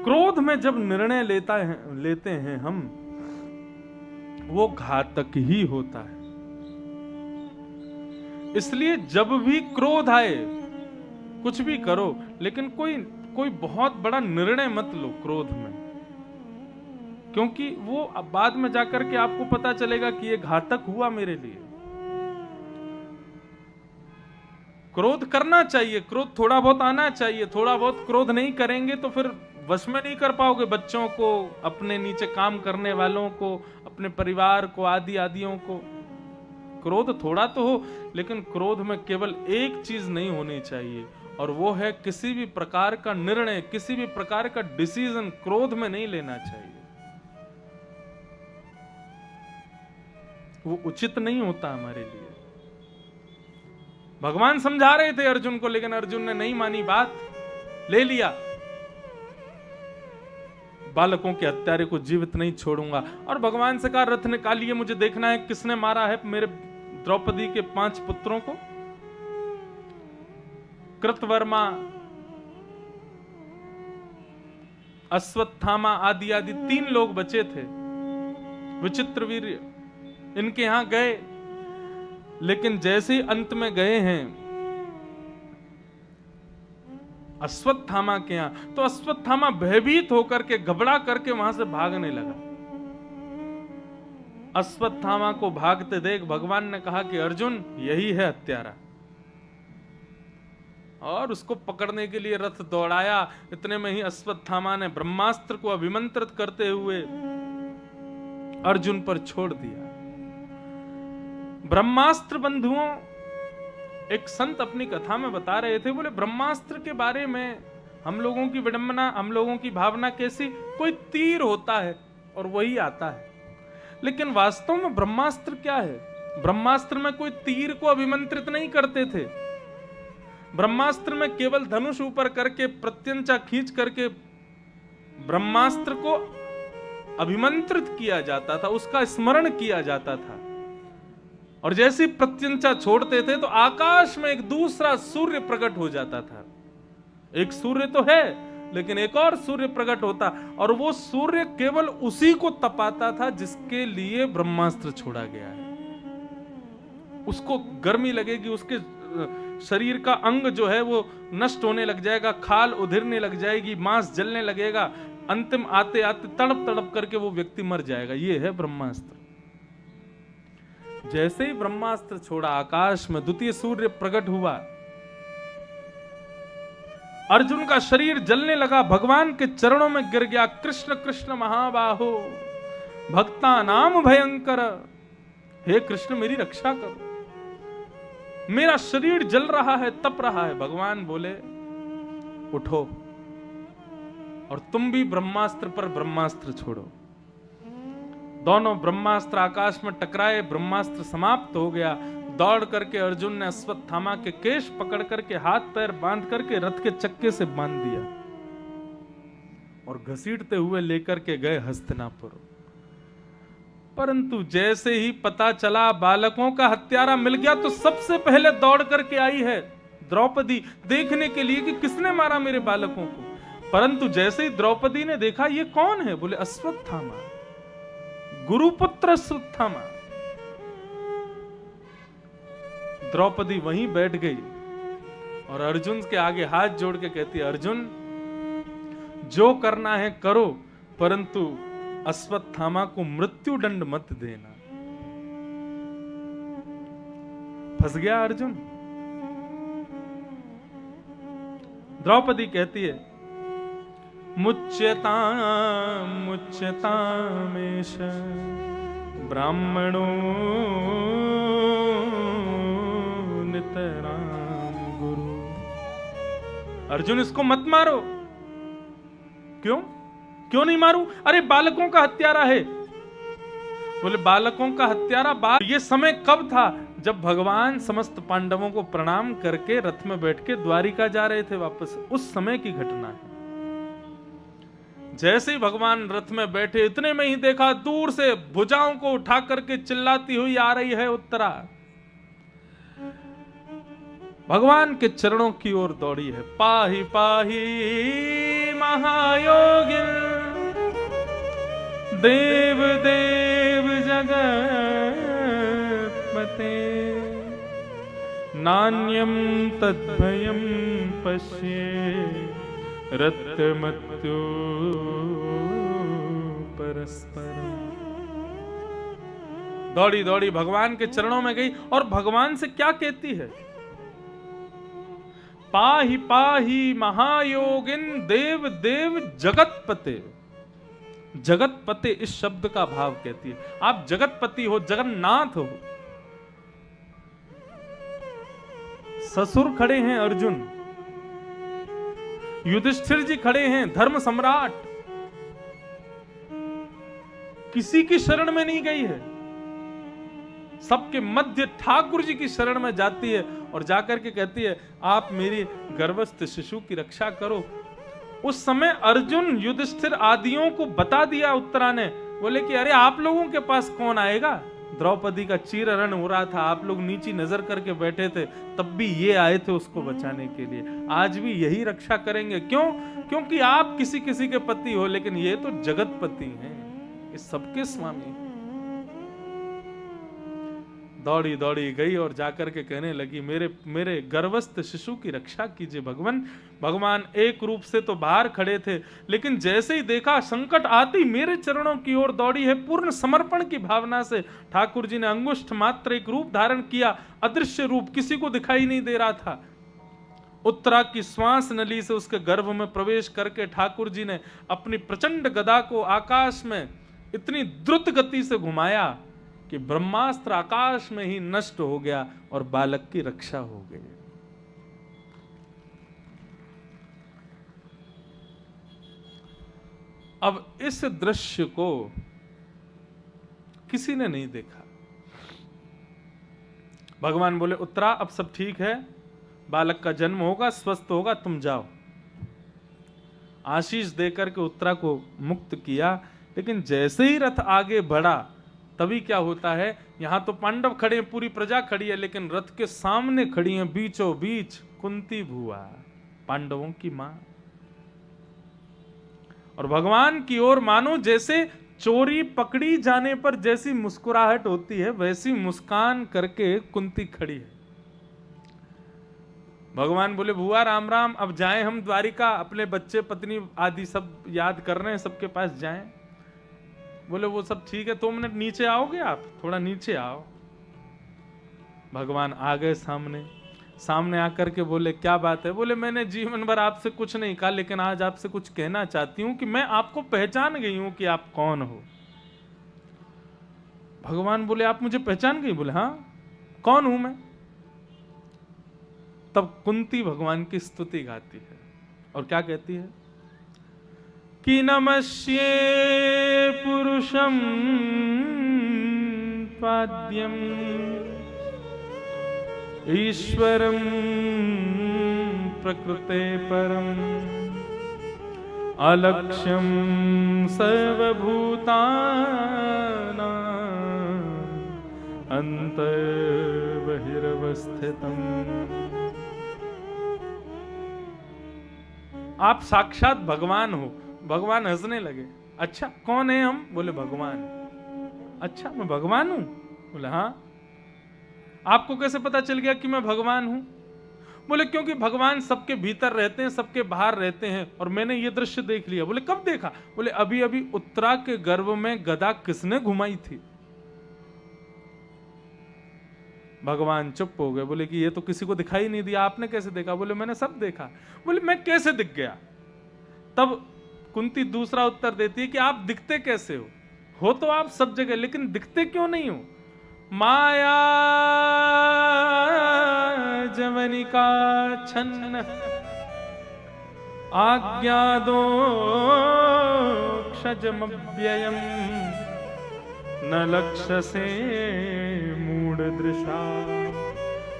[SPEAKER 1] क्रोध में जब निर्णय लेते हैं हम, वो घातक ही होता है। इसलिए जब भी क्रोध आए, कुछ भी करो, लेकिन कोई बहुत बड़ा निर्णय मत लो क्रोध में, क्योंकि वो बाद में जाकर के आपको पता चलेगा कि ये घातक हुआ मेरे लिए। क्रोध करना चाहिए, क्रोध थोड़ा बहुत आना चाहिए। थोड़ा बहुत क्रोध नहीं करेंगे तो फिर वश में नहीं कर पाओगे बच्चों को, अपने नीचे काम करने वालों को, अपने परिवार को, आदियों को। क्रोध थोड़ा तो हो, लेकिन क्रोध में केवल एक चीज नहीं होनी चाहिए, और वो है किसी भी प्रकार का निर्णय, किसी भी प्रकार का डिसीजन क्रोध में नहीं लेना चाहिए। वो उचित नहीं होता हमारे लिए। भगवान समझा रहे थे अर्जुन को, लेकिन अर्जुन ने नहीं मानी बात, ले लिया। बालकों के हत्यारे को जीवित नहीं छोड़ूंगा। और भगवान से कहा, रथ निकालिए, मुझे देखना है किसने मारा है मेरे द्रौपदी के 5 पुत्रों को। कृतवर्मा, अश्वत्थामा आदि 3 लोग बचे थे, विचित्रवीर्य, इनके यहां गए। लेकिन जैसे ही अंत में गए हैं अश्वत्थामा के यहां, तो अश्वत्थामा भयभीत होकर के, घबरा करके वहां से भागने लगा। अश्वत्थामा को भागते देख भगवान ने कहा कि अर्जुन यही है हत्यारा, और उसको पकड़ने के लिए रथ दौड़ाया। इतने में ही अश्वत्थामा ने ब्रह्मास्त्र को अभिमंत्रित करते हुए अर्जुन पर छोड़ दिया। ब्रह्मास्त्र बंधुओं, एक संत अपनी कथा में बता रहे थे, बोले ब्रह्मास्त्र के बारे में हम लोगों की विडंबना, हम लोगों की भावना कैसी, कोई तीर होता है और वही आता है। लेकिन वास्तव में ब्रह्मास्त्र क्या है? ब्रह्मास्त्र में कोई तीर को अभिमंत्रित नहीं करते थे। ब्रह्मास्त्र में केवल धनुष ऊपर करके, प्रत्यंचा खींच करके ब्रह्मास्त्र को अभिमंत्रित किया जाता था, उसका स्मरण किया जाता था। और जैसे प्रत्यंचा छोड़ते थे तो आकाश में एक दूसरा सूर्य प्रकट हो जाता था। एक सूर्य तो है, लेकिन एक और सूर्य प्रकट होता, और वो सूर्य केवल उसी को तपाता था जिसके लिए ब्रह्मास्त्र छोड़ा गया है। उसको गर्मी लगेगी, उसके शरीर का अंग जो है वो नष्ट होने लग जाएगा, खाल उधिरने लग जाएगी, मांस जलने लगेगा, अंतिम आते आते तड़प तड़प करके वो व्यक्ति मर जाएगा। ये है ब्रह्मास्त्र। जैसे ही ब्रह्मास्त्र छोड़ा, आकाश में द्वितीय सूर्य प्रकट हुआ, अर्जुन का शरीर जलने लगा, भगवान के चरणों में गिर गया। कृष्ण कृष्ण महाबाहो भक्ता नाम भयंकर, हे कृष्ण मेरी रक्षा करो, मेरा शरीर जल रहा है, तप रहा है। भगवान बोले उठो और तुम भी ब्रह्मास्त्र पर ब्रह्मास्त्र छोड़ो। दोनों ब्रह्मास्त्र आकाश में टकराए, ब्रह्मास्त्र समाप्त हो गया। दौड़ करके अर्जुन ने अश्वत्थामा के केश पकड़ करके हाथ पैर बांध करके रथ के चक्के से बांध दिया और घसीटते हुए लेकर के गए हस्तिनापुर। परंतु जैसे ही पता चला बालकों का हत्यारा मिल गया तो सबसे पहले दौड़ करके आई है द्रौपदी देखने के लिए कि किसने मारा मेरे बालकों को। परंतु जैसे ही द्रौपदी ने देखा ये कौन है, बोले अश्वत्थामा, गुरुपुत्र अश्वत्थामा। द्रौपदी वहीं बैठ गई और अर्जुन के आगे हाथ जोड़ के कहती है, अर्जुन जो करना है करो, परंतु अश्वत्थामा को मृत्यु दंड मत देना। फंस गया अर्जुन। द्रौपदी कहती है, मुच्यताम मुच्यतामेष ब्राह्मणो नितराम गुरु। अर्जुन इसको मत मारो। क्यों क्यों नहीं मारूं? अरे बालकों का हत्यारा है। बोले बालकों का हत्यारा ये समय कब था? जब भगवान समस्त पांडवों को प्रणाम करके रथ में बैठ के द्वारिका जा रहे थे वापस, उस समय की घटना है। जैसे ही भगवान रथ में बैठे इतने में ही देखा दूर से भुजाओं को उठा करके चिल्लाती हुई आ रही है उत्तरा। भगवान के चरणों की ओर दौड़ी है। पाहि पाहि महायोगिन देव देव जगत्पते नान्यं तद्भयं पश्ये रत्तमत्यो परस्परम। दौड़ी दौड़ी भगवान के चरणों में गई और भगवान से क्या कहती है? पाहि पाहि महायोगिन देव देव जगतपते। जगतपते इस शब्द का भाव कहती है, आप जगतपति हो, जगन्नाथ हो। ससुर खड़े हैं अर्जुन, युधिष्ठिर जी खड़े हैं, धर्म सम्राट, किसी की शरण में नहीं गई है, सबके मध्य ठाकुर जी की शरण में जाती है और जाकर के कहती है, आप मेरी गर्भस्थ शिशु की रक्षा करो। उस समय अर्जुन युधिष्ठिर आदियों को बता दिया उत्तरा ने, बोले कि अरे आप लोगों के पास कौन आएगा? द्रौपदी का चीरहरण हो रहा था, आप लोग नीची नजर करके बैठे थे, तब भी ये आए थे उसको बचाने के लिए। आज भी यही रक्षा करेंगे। क्यों? क्योंकि आप किसी किसी के पति हो, लेकिन ये तो जगतपति हैं, ये सबके स्वामी हैं। दौड़ी दौड़ी गई और जाकर के कहने लगी, मेरे गर्भस्थ शिशु की रक्षा कीजिए भगवान। भगवान एक रूप से तो बाहर खड़े थे, लेकिन जैसे ही देखा संकट आती मेरे चरणों की ओर दौड़ी है। पूर्ण समर्पण की भावना से ठाकुर जी ने अंगुष्ठ मात्र एक रूप धारण किया, अदृश्य रूप, किसी को दिखाई नहीं दे रहा था। उत्तरा की श्वास नली से उसके गर्भ में प्रवेश करके ठाकुर जी ने अपनी प्रचंड गदा को आकाश में इतनी द्रुत गति से घुमाया कि ब्रह्मास्त्र आकाश में ही नष्ट हो गया और बालक की रक्षा हो गई। अब इस दृश्य को किसी ने नहीं देखा। भगवान बोले, उत्तरा अब सब ठीक है, बालक का जन्म होगा, स्वस्थ होगा, तुम जाओ। आशीष देकर के उत्तरा को मुक्त किया। लेकिन जैसे ही रथ आगे बढ़ा तभी क्या होता है, यहां तो पांडव खड़े हैं, पूरी प्रजा खड़ी है, लेकिन रथ के सामने खड़ी है बीचों बीच कुंती भुआ, पांडवों की मां। और भगवान की ओर मानो जैसे चोरी पकड़ी जाने पर जैसी मुस्कुराहट होती है, वैसी मुस्कान करके कुंती खड़ी है। भगवान बोले, भुआ राम राम, अब जाएं हम द्वारिका, अपने बच्चे पत्नी आदि सब याद कर रहे हैं, सबके पास जाएं। बोले वो सब ठीक है, 2 मिनट नीचे आओगे आप, थोड़ा नीचे आओ। भगवान आ गए सामने आकर के बोले, क्या बात है? बोले, मैंने जीवन भर आपसे कुछ नहीं कहा, लेकिन आज आपसे कुछ कहना चाहती हूं कि मैं आपको पहचान गई हूं कि आप कौन हो। भगवान बोले, आप मुझे पहचान गई? बोले, हाँ, कौन हूं मैं? तब कुंती भगवान की स्तुति गाती है और क्या कहती है कि नमस्ये पुरुषं पाद्यम ईश्वरं प्रकृते परम अलक्ष्यं सर्वभूतानां अंतर्बहिर्वस्थितम्। आप साक्षात भगवान हो। भगवान हंसने लगे। अच्छा कौन है हम? बोले भगवान। अच्छा मैं भगवान हूं? बोले हाँ। आपको कैसे पता चल गया कि मैं भगवान हूं? बोले क्योंकि भगवान सबके भीतर रहते हैं, सबके बाहर रहते हैं, और मैंने ये दृश्य देख लिया। बोले कब देखा? बोले अभी अभी उत्तरा के गर्भ में गदा किसने घुमाई थी? भगवान चुप हो गए। बोले कि ये तो किसी को दिखाई नहीं दिया, आपने कैसे देखा? बोले मैंने सब देखा। बोले मैं कैसे दिख गया? तब कुंती दूसरा उत्तर देती है कि आप दिखते कैसे हो तो आप सब जगह, लेकिन दिखते क्यों नहीं हो? माया जवनिका छन्न आज्ञा दो क्षजमव्ययम् न लक्ष्य से मूढ़ दृशा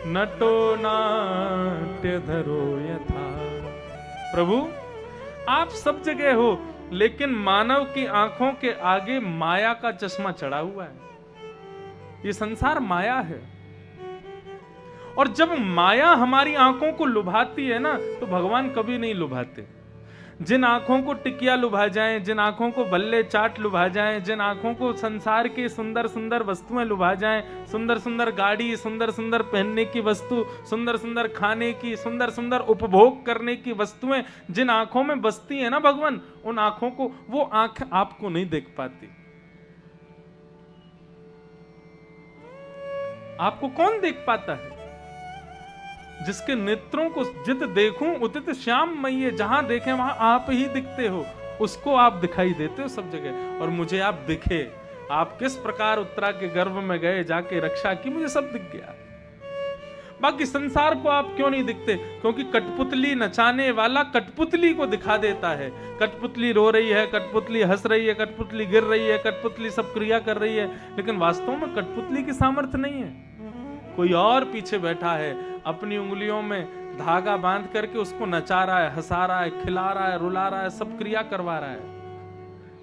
[SPEAKER 1] नटो नाट्य धरो यथा। प्रभु आप सब जगह हो, लेकिन मानव की आंखों के आगे माया का चश्मा चढ़ा हुआ है। ये संसार माया है, और जब माया हमारी आंखों को लुभाती है ना, तो भगवान कभी नहीं लुभाते। जिन आंखों को टिकिया लुभा जाएं, जिन आंखों को बल्ले चाट लुभा जाएं, जिन आंखों को संसार की सुंदर सुंदर वस्तुएं लुभा जाएं, सुंदर सुंदर गाड़ी, सुंदर सुंदर पहनने की वस्तु, सुंदर सुंदर खाने की, सुंदर सुंदर उपभोग करने की वस्तुएं जिन आंखों में बसती है ना भगवान, उन आंखों को, वो आंख आपको नहीं देख पाती। आपको कौन देख पाता है? जिसके नेत्रों को जित देखूं उतित श्याम मैये, जहां देखें वहां आप ही दिखते हो, उसको आप दिखाई देते हो सब जगह। और मुझे आप दिखे, आप किस प्रकार उत्तरा के गर्भ में गए, जाके रक्षा की, मुझे सब दिख गया। बाकी संसार को आप क्यों नहीं दिखते? क्योंकि कठपुतली नचाने वाला कठपुतली को दिखा देता है। कठपुतली रो रही है, कठपुतली हंस रही है, कठपुतली गिर रही है, कठपुतली सब क्रिया कर रही है, लेकिन वास्तव में कठपुतली की सामर्थ्य नहीं है। कोई और पीछे बैठा है, अपनी उंगलियों में धागा बांध करके उसको नचा रहा है, हंसा रहा है, खिला रहा है, रुला रहा है, सब क्रिया करवा रहा है।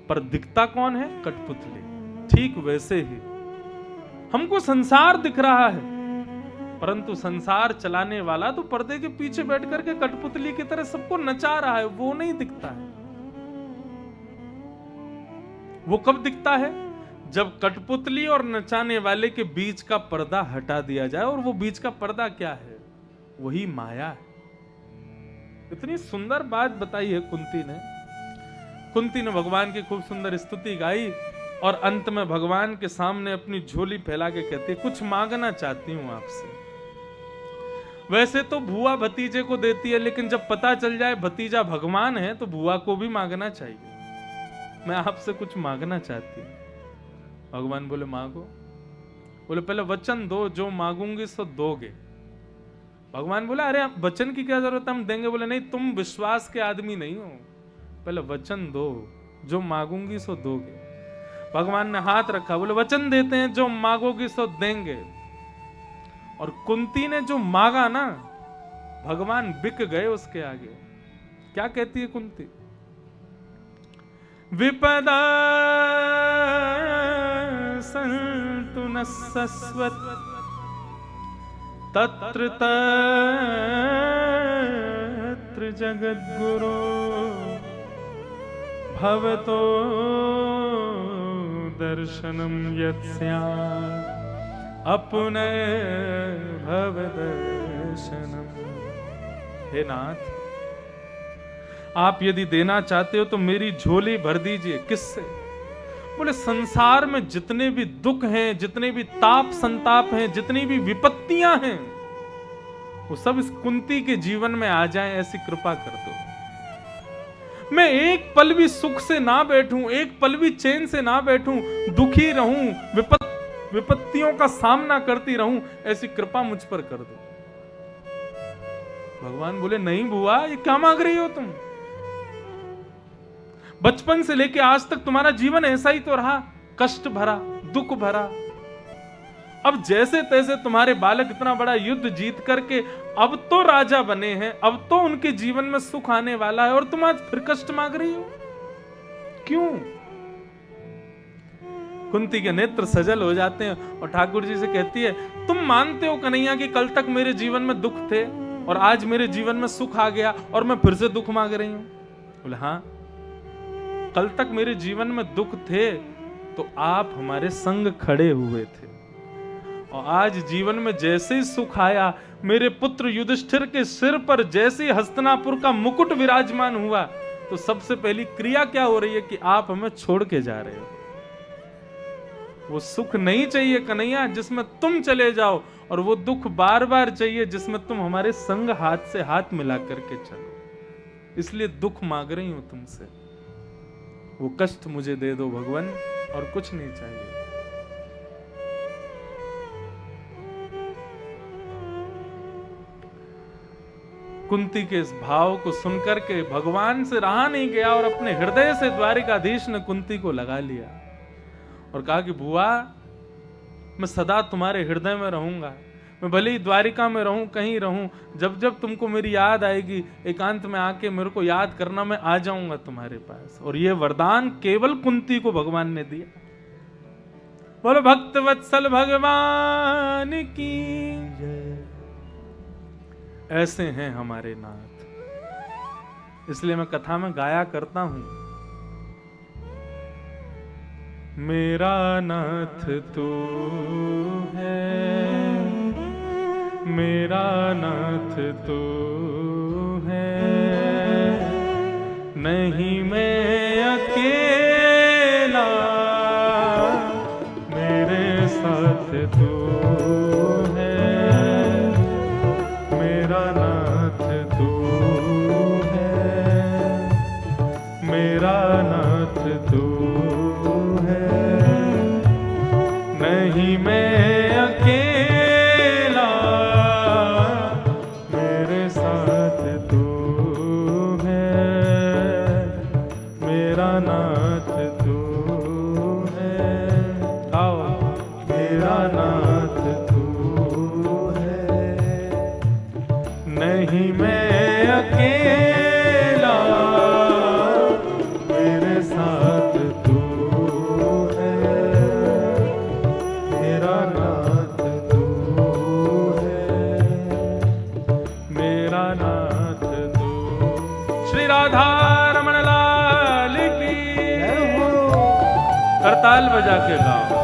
[SPEAKER 1] पर दिखता कौन है? कठपुतली। ठीक वैसे ही हमको संसार दिख रहा है, परंतु संसार चलाने वाला तो पर्दे के पीछे बैठ करके कठपुतली की तरह सबको नचा रहा है, वो नहीं दिखता है। वो कब दिखता है? जब कठपुतली और नचाने वाले के बीच का पर्दा हटा दिया जाए। और वो बीच का पर्दा क्या है? वही माया है। इतनी सुंदर बात बताई है कुंती ने भगवान की खूब सुंदर स्तुति गाई, और अंत में भगवान के सामने अपनी झोली फैला के कहती है, कुछ मांगना चाहती हूं आपसे। वैसे तो बुआ भतीजे को देती है, लेकिन जब पता चल जाए भतीजा भगवान है तो बुआ को भी मांगना चाहिए। मैं आपसे कुछ मांगना चाहती हूँ। भगवान बोले मांगो। बोले पहले वचन दो, जो मांगूंगी सो दोगे। भगवान बोला अरे वचन की क्या जरूरत है, हम देंगे। बोले नहीं, तुम विश्वास के आदमी नहीं हो, पहले वचन दो, जो मांगूंगी सो दोगे। भगवान ने हाथ रखा, बोले वचन देते हैं, जो मांगोगी सो देंगे। और कुंती ने जो मांगा ना, भगवान बिक गए उसके आगे। क्या कहती है कुंती? विपदा संतु न सस्वत तत्र तत्र जगद्गुरो भवतो दर्शनम यत्स्यात् अपुनः भव दर्शनम। हे नाथ, आप यदि देना चाहते हो तो मेरी झोली भर दीजिए। किससे? बोले संसार में जितने भी दुख हैं, जितने भी ताप संताप हैं, जितनी भी विपत्तियां हैं, वो सब इस कुंती के जीवन में आ जाएं, ऐसी कृपा कर दो। मैं एक पल भी सुख से ना बैठूं, एक पल भी चैन से ना बैठूं, दुखी रहूं, विपत्तियों का सामना करती रहूं, ऐसी कृपा मुझ पर कर दो। भगवान बोले नहीं बुआ, ये क्या मांग रही हो तुम? बचपन से लेके आज तक तुम्हारा जीवन ऐसा ही तो रहा, कष्ट भरा, दुख भरा। अब जैसे तैसे तुम्हारे बालक इतना बड़ा युद्ध जीत करके अब तो राजा बने हैं, अब तो उनके जीवन में सुख आने वाला है, और तुम आज फिर कष्ट मांग रही हो? क्यों? कुंती के नेत्र सजल हो जाते हैं और ठाकुर जी से कहती है, तुम मानते हो कन्हैया कि कल तक मेरे जीवन में दुख थे और आज मेरे जीवन में सुख आ गया और मैं फिर से दुख मांग रही हूं? बोले हाँ, कल तक मेरे जीवन में दुख थे तो आप हमारे संग खड़े हुए थे, और आज जीवन में जैसे ही सुख आया, मेरे पुत्र युधिष्ठिर के सिर पर जैसे ही हस्तिनापुर का मुकुट विराजमान हुआ, तो सबसे पहली क्रिया क्या हो रही है कि आप हमें छोड़ के जा रहे हो। वो सुख नहीं चाहिए कन्हैया जिसमें तुम चले जाओ, और वो दुख बार बार चाहिए जिसमें तुम हमारे संग हाथ से हाथ मिला करके चलो। इसलिए दुख मांग रही हूं तुमसे, वो कष्ट मुझे दे दो भगवान, और कुछ नहीं चाहिए। कुंती के इस भाव को सुनकर के भगवान से रहा नहीं गया और अपने हृदय से द्वारिकाधीश ने कुंती को लगा लिया और कहा कि बुआ, मैं सदा तुम्हारे हृदय में रहूंगा। मैं भले ही द्वारिका में रहूं, कहीं रहूं, जब जब तुमको मेरी याद आएगी, एकांत में आके मेरे को याद करना, मैं आ जाऊंगा तुम्हारे पास। और ये वरदान केवल कुंती को भगवान ने दिया। बोलो भक्त वत्सल भगवान की जय। ऐसे हैं हमारे नाथ, इसलिए मैं कथा में गाया करता हूं, मेरा नाथ तू है, मेरा नाथ तू है, नहीं मैं अकेला, मेरे साथ तू है, मेरा नाथ तू है, मेरा नाथ तू है, नहीं मैं अकेला, मेरे साथ तू है, मेरा नाथ तू है। आओ, मेरा नाथ तू है, नहीं मैं अकेला, मेरे साथ तू है, मेरा नाथ तू है, मेरा नाथ तू। श्री राधा रमण लाल की करताल बजा के गाओ।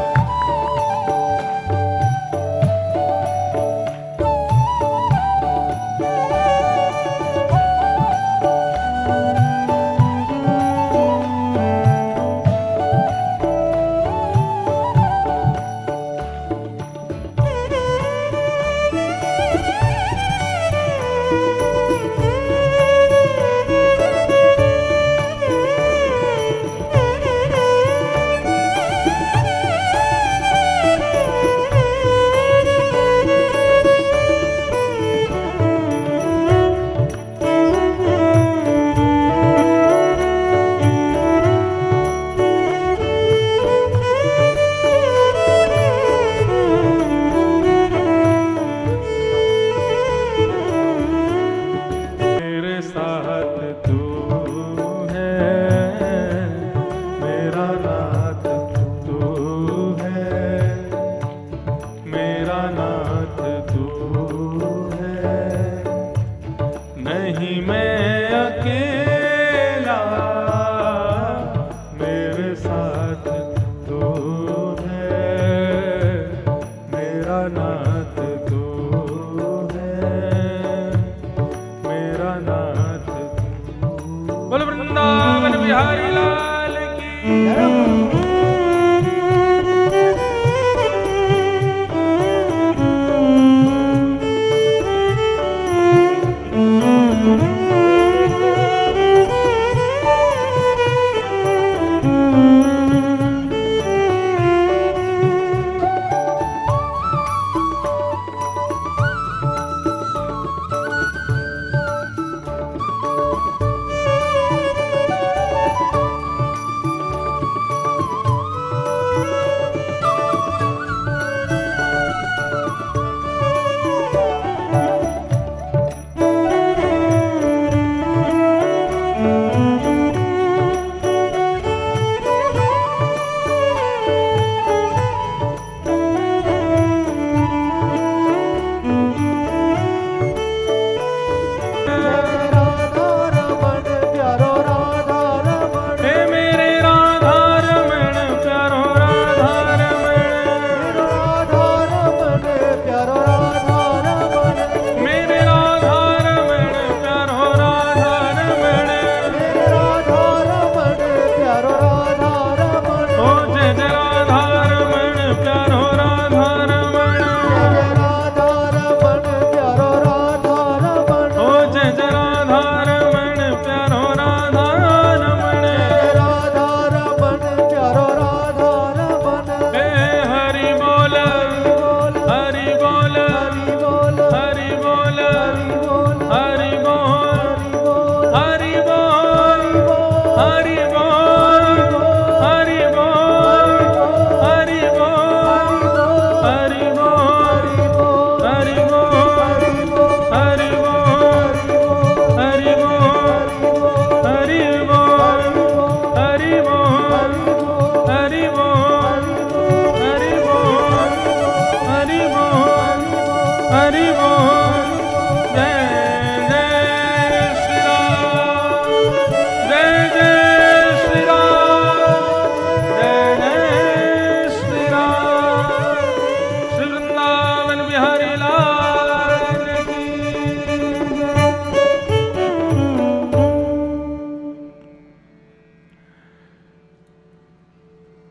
[SPEAKER 1] बोल वृंदावन बिहारी लाल की।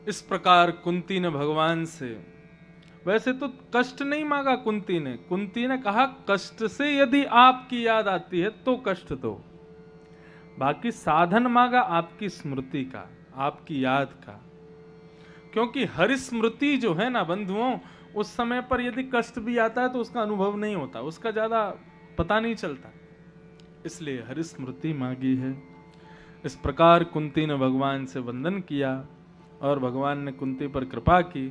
[SPEAKER 1] इस प्रकार कुंती ने भगवान से, वैसे तो कष्ट नहीं मांगा कुंती ने कहा कष्ट से यदि आपकी याद आती है तो कष्ट दो, बाकी साधन मांगा आपकी स्मृति का, आपकी याद का। क्योंकि हरिस्मृति जो है ना बंधुओं, उस समय पर यदि कष्ट भी आता है तो उसका अनुभव नहीं होता, उसका ज्यादा पता नहीं चलता, इसलिए हरिस्मृति मांगी है। इस प्रकार कुंती ने भगवान से वंदन किया और भगवान ने कुंती पर कृपा की।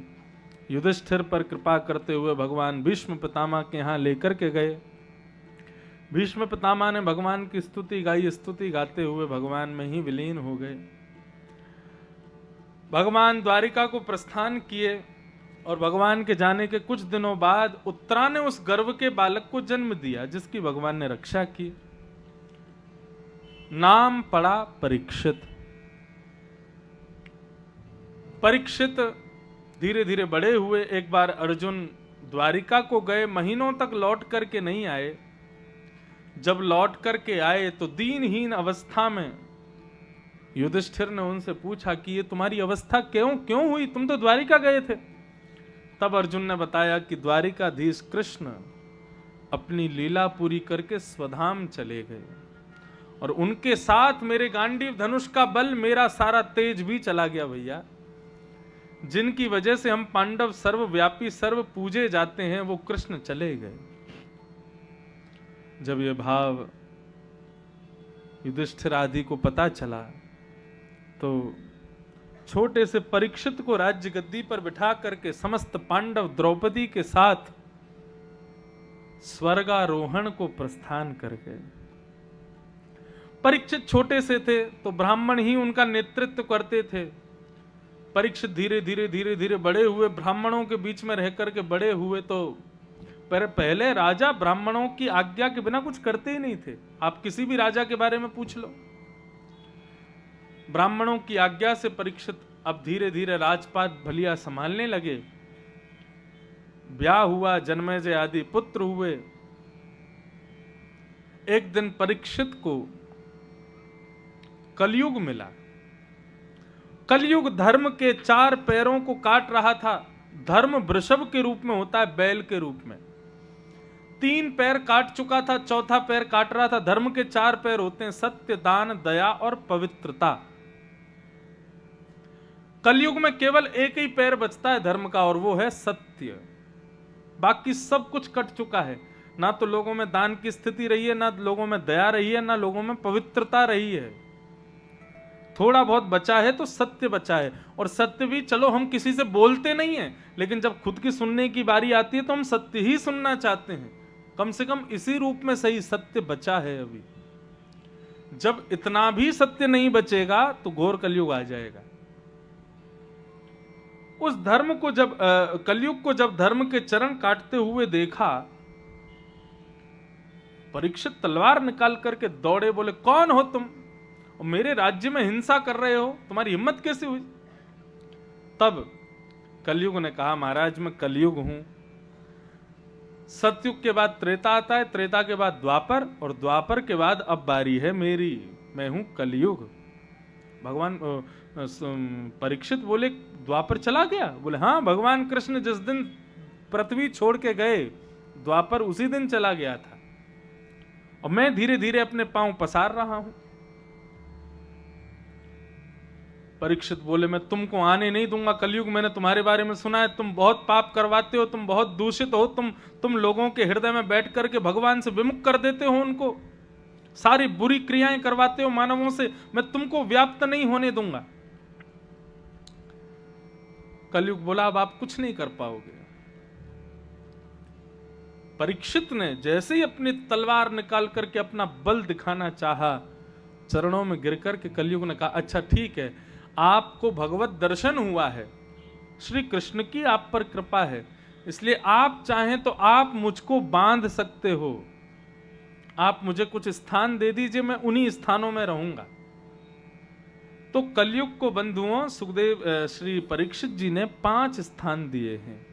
[SPEAKER 1] युधिष्ठिर पर कृपा करते हुए भगवान भीष्म पितामह के यहाँ लेकर के गए। भीष्म पितामह ने भगवान की स्तुति गाई, स्तुति गाते हुए भगवान में ही विलीन हो गए। भगवान द्वारिका को प्रस्थान किए और भगवान के जाने के कुछ दिनों बाद उत्तरा ने उस गर्भ के बालक को जन्म दिया जिसकी भगवान ने रक्षा की। नाम पड़ा परीक्षित। परीक्षित धीरे धीरे बड़े हुए। एक बार अर्जुन द्वारिका को गए, महीनों तक लौट करके नहीं आए। जब लौट करके आए तो दीनहीन अवस्था में युधिष्ठिर ने उनसे पूछा कि ये तुम्हारी अवस्था क्यों हुई, तुम तो द्वारिका गए थे। तब अर्जुन ने बताया कि द्वारिकाधीश कृष्ण अपनी लीला पूरी करके स्वधाम चले गए और उनके साथ मेरे गांडीव धनुष का बल, मेरा सारा तेज भी चला गया भैया। जिनकी वजह से हम पांडव सर्वव्यापी सर्व पूजे जाते हैं वो कृष्ण चले गए। जब ये भाव युधिष्ठिर आदि को पता चला तो छोटे से परीक्षित को राज्य गद्दी पर बिठा करके समस्त पांडव द्रौपदी के साथ स्वर्गारोहण को प्रस्थान कर गए। परीक्षित छोटे से थे तो ब्राह्मण ही उनका नेतृत्व करते थे। परीक्षित धीरे धीरे बड़े हुए, ब्राह्मणों के बीच में रह करके बड़े हुए। तो पहले राजा ब्राह्मणों की आज्ञा के बिना कुछ करते ही नहीं थे। आप किसी भी राजा के बारे में पूछ लो, ब्राह्मणों की आज्ञा से परीक्षित अब धीरे धीरे राजपाट भलिया संभालने लगे। ब्याह हुआ, जन्मेजय आदि पुत्र हुए। एक दिन परीक्षित को कलयुग मिला। कलयुग धर्म के 4 पैरों को काट रहा था। धर्म वृषभ के रूप में होता है, बैल के रूप में। 3 पैर काट चुका था, 4था पैर काट रहा था। धर्म के 4 पैर होते हैं, सत्य, दान, दया और पवित्रता। कलयुग में केवल एक ही पैर बचता है धर्म का, और वो है सत्य। बाकी सब कुछ कट चुका है। ना तो लोगों में दान की स्थिति रही है, ना लोगों में दया रही है, ना लोगों में पवित्रता रही है। थोड़ा बहुत बचा है तो सत्य बचा है। और सत्य भी चलो हम किसी से बोलते नहीं हैं, लेकिन जब खुद की सुनने की बारी आती है तो हम सत्य ही सुनना चाहते हैं। कम से कम इसी रूप में सही सत्य बचा है अभी। जब इतना भी सत्य नहीं बचेगा तो घोर कलयुग आ जाएगा। उस धर्म को जब कलयुग को जब धर्म के चरण काटते हुए देखा, परीक्षित तलवार निकाल करके दौड़े, बोले कौन हो तुम और मेरे राज्य में हिंसा कर रहे हो, तुम्हारी हिम्मत कैसे हुई? तब कलयुग ने कहा महाराज मैं कलयुग हूं। सतयुग के बाद त्रेता आता है, त्रेता के बाद द्वापर, और द्वापर के बाद अब बारी है मेरी, मैं हूं कलयुग। भगवान परीक्षित बोले द्वापर चला गया? बोले हाँ, भगवान कृष्ण जिस दिन पृथ्वी छोड़ के गए द्वापर उसी दिन चला गया था, और मैं धीरे धीरे अपने पांव पसार रहा हूं। परीक्षित बोले मैं तुमको आने नहीं दूंगा कलयुग। मैंने तुम्हारे बारे में सुना है, तुम बहुत पाप करवाते हो, तुम बहुत दूषित हो, तुम लोगों के हृदय में बैठ करके भगवान से विमुख कर देते हो उनको, सारी बुरी क्रियाएं करवाते हो मानवों से, मैं तुमको व्याप्त नहीं होने दूंगा। कलयुग बोला अब आप कुछ नहीं कर पाओगे। परीक्षित ने जैसे ही अपनी तलवार निकाल करके अपना बल दिखाना चाहा, चरणों में गिर करके कलयुग ने कहा अच्छा ठीक है, आपको भगवत दर्शन हुआ है, श्री कृष्ण की आप पर कृपा है, इसलिए आप चाहें तो आप मुझको बांध सकते हो, आप मुझे कुछ स्थान दे दीजिए, मैं उन्हीं स्थानों में रहूंगा। तो कलयुग को बंधुओं सुखदेव श्री परीक्षित जी ने 5 स्थान दिए हैं।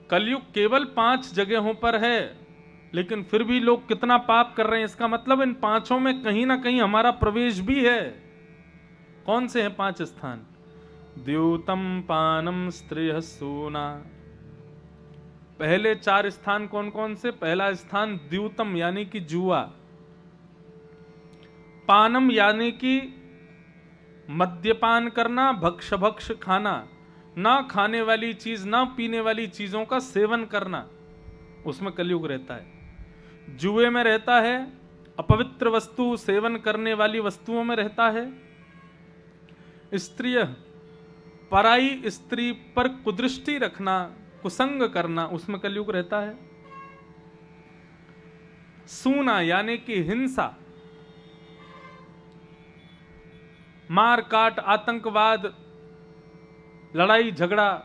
[SPEAKER 1] कलयुग केवल 5 जगहों पर है, लेकिन फिर भी लोग कितना पाप कर रहे हैं, इसका मतलब इन 5 में कहीं ना कहीं हमारा प्रवेश भी है। कौन से हैं 5 स्थान? द्यूतम पानम स्त्रियः सूना। पहले 4 स्थान कौन कौन से? पहला स्थान द्यूतम यानी कि जुआ, पानम यानी कि मद्यपान करना, भक्ष भक्ष खाना, ना खाने वाली चीज ना पीने वाली चीजों का सेवन करना, उसमें कलयुग रहता है। जुए में रहता है, अपवित्र वस्तु सेवन करने वाली वस्तुओं में रहता है। स्त्रिय, पराई स्त्री पर कुदृष्टि रखना, कुसंग करना, उसमें कलयुग रहता है। सूना यानी कि हिंसा, मार काट, आतंकवाद, लड़ाई झगड़ा,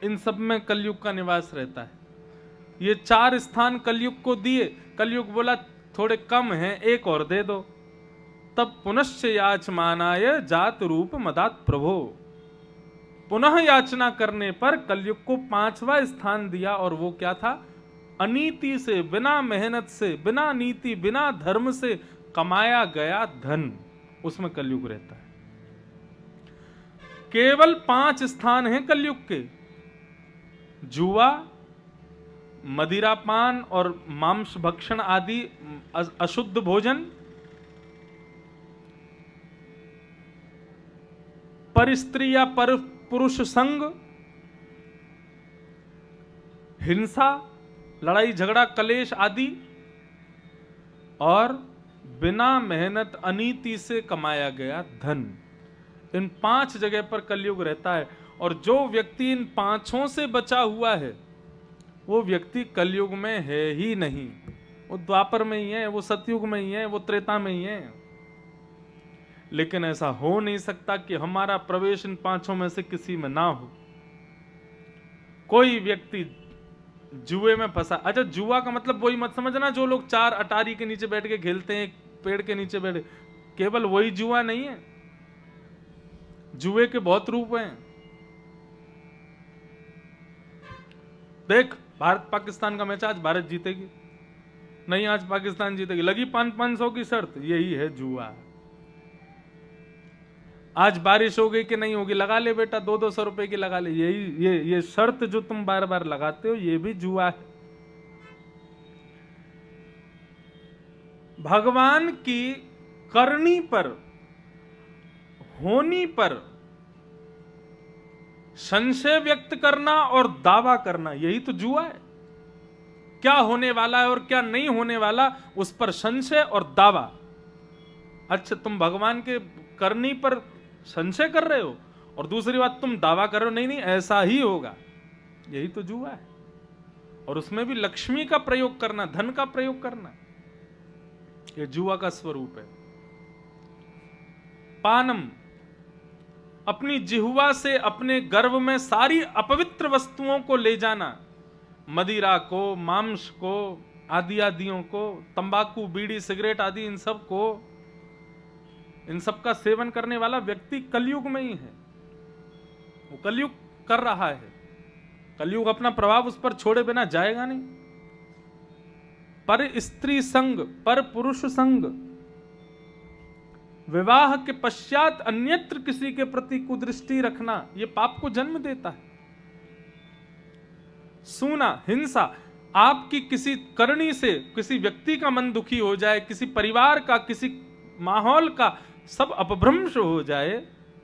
[SPEAKER 1] इन सब में कलयुग का निवास रहता है। ये 4 स्थान कलयुग को दिए। कलयुग बोला थोड़े कम हैं, एक और दे दो। तब पुनश्च याचमानाय जात रूप मदात प्रभो। पुनः याचना करने पर कलयुग को 5वां स्थान दिया, और वो क्या था? अनीति से, बिना मेहनत से, बिना नीति, बिना धर्म से कमाया गया धन, उसमें कलयुग रहता है। केवल 5 स्थान हैं कलयुग के: जुआ, मदिरापान और मांस भक्षण आदि अशुद्ध भोजन, पर स्त्री या पर पुरुष संग, हिंसा, लड़ाई झगड़ा कलेश आदि, और बिना मेहनत अनीति से कमाया गया धन। इन 5 जगह पर कलयुग रहता है। और जो व्यक्ति इन 5 से बचा हुआ है वो व्यक्ति कलयुग में है ही नहीं। वो द्वापर में ही है, वो सतयुग में ही है, वो त्रेता में ही है। लेकिन ऐसा हो नहीं सकता कि हमारा प्रवेश इन 5 में से किसी में ना हो। कोई व्यक्ति जुए में फंसा, अच्छा जुआ का मतलब वही मत समझना जो लोग 4 अटारी के नीचे बैठ के खेलते हैं, पेड़ के नीचे बैठे, केवल वही जुआ नहीं है। जुए के बहुत रूप हैं। देख, भारत पाकिस्तान का मैच, आज भारत जीतेगी नहीं, आज पाकिस्तान जीतेगी, लगी 500 की शर्त, यही है जुआ। आज बारिश हो गई कि नहीं होगी, लगा ले बेटा, 200 रुपए की लगा ले, यही ये शर्त जो तुम बार बार लगाते हो, ये भी जुआ है। भगवान की करनी पर, होनी पर संशय व्यक्त करना और दावा करना, यही तो जुआ है। क्या होने वाला है और क्या नहीं होने वाला, उस पर संशय और दावा। अच्छा, तुम भगवान के करनी पर संशय कर रहे हो और दूसरी बात तुम दावा कर रहे हो, नहीं नहीं ऐसा ही होगा, यही तो जुआ है। और उसमें भी लक्ष्मी का प्रयोग करना, धन का प्रयोग करना, यह जुआ का स्वरूप है। पानम, अपनी जिह्वा से अपने गर्भ में सारी अपवित्र वस्तुओं को ले जाना, मदिरा को, मांस को, आदि आदियों को, तंबाकू, बीड़ी, सिगरेट आदि, इन सब को, इन सब का सेवन करने वाला व्यक्ति कलयुग में ही है। वो कलयुग कर रहा है। कलयुग अपना प्रभाव उस पर छोड़े बिना जाएगा नहीं। पर स्त्री संग, पर पुरुष संग, विवाह के पश्चात अन्यत्र किसी के प्रति कुदृष्टि रखना, यह पाप को जन्म देता है। सूना, हिंसा, आपकी किसी करनी से किसी व्यक्ति का मन दुखी हो जाए, किसी परिवार का, किसी माहौल का सब अपभ्रंश हो जाए,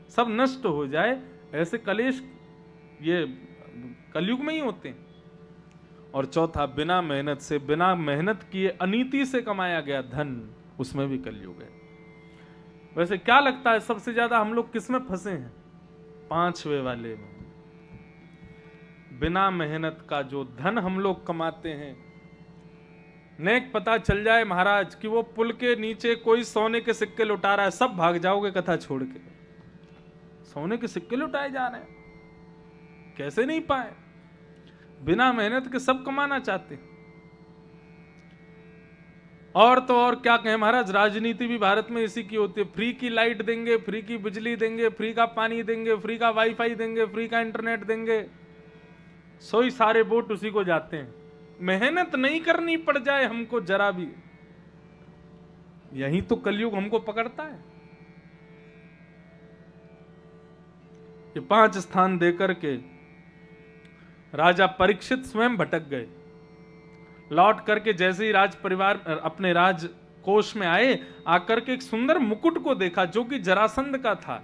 [SPEAKER 1] सब नष्ट हो जाए, ऐसे कलेश ये कलयुग में ही होते हैं। और चौथा, बिना मेहनत से, बिना मेहनत किए अनीति से कमाया गया धन, उसमें भी कलयुग है। वैसे क्या लगता है सबसे ज्यादा हम लोग किस में फंसे हैं? 5वें वाले में। बिना मेहनत का जो धन हम लोग कमाते हैं, नेक पता चल जाए महाराज कि वो पुल के नीचे कोई सोने के सिक्के लुटा रहा है, सब भाग जाओगे कथा छोड़ के। सोने के सिक्के लुटाए जा रहे हैं, कैसे नहीं पाए? बिना मेहनत के सब कमाना चाहते हैं। और तो और क्या कहें महाराज, राजनीति भी भारत में इसी की होती है। फ्री की लाइट देंगे, फ्री की बिजली देंगे, फ्री का पानी देंगे, फ्री का वाईफाई देंगे, फ्री का इंटरनेट देंगे, सोई सारे वोट उसी को जाते हैं। मेहनत नहीं करनी पड़ जाए हमको जरा भी, यही तो कलयुग हमको पकड़ता है। ये 5 स्थान देकर के राजा परीक्षित स्वयं भटक गए। लौट करके जैसे ही राज परिवार अपने राज कोष में आए, आकर के एक सुंदर मुकुट को देखा जो कि जरासंध का था।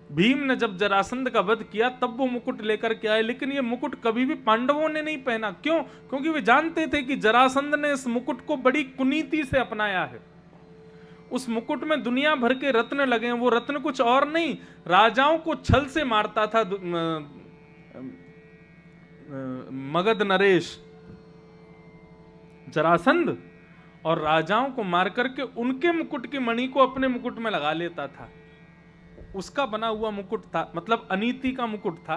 [SPEAKER 1] भीम ने जब जरासंध का वध किया तब वो मुकुट लेकर के आए, लेकिन ये मुकुट कभी भी पांडवों ने नहीं पहना। क्यों? क्योंकि वे जानते थे कि जरासंध ने इस मुकुट को बड़ी कुनीति से अपनाया है। उस मुकुट में दुनिया भर के रत्न लगे हैं। वो रत्न कुछ और नहीं, राजाओं को छल से मारता था मगध नरेश जरासंध, और राजाओं को मार करके उनके मुकुट की मणि को अपने मुकुट में लगा लेता था। उसका बना हुआ मुकुट था, मतलब अनीति का मुकुट था।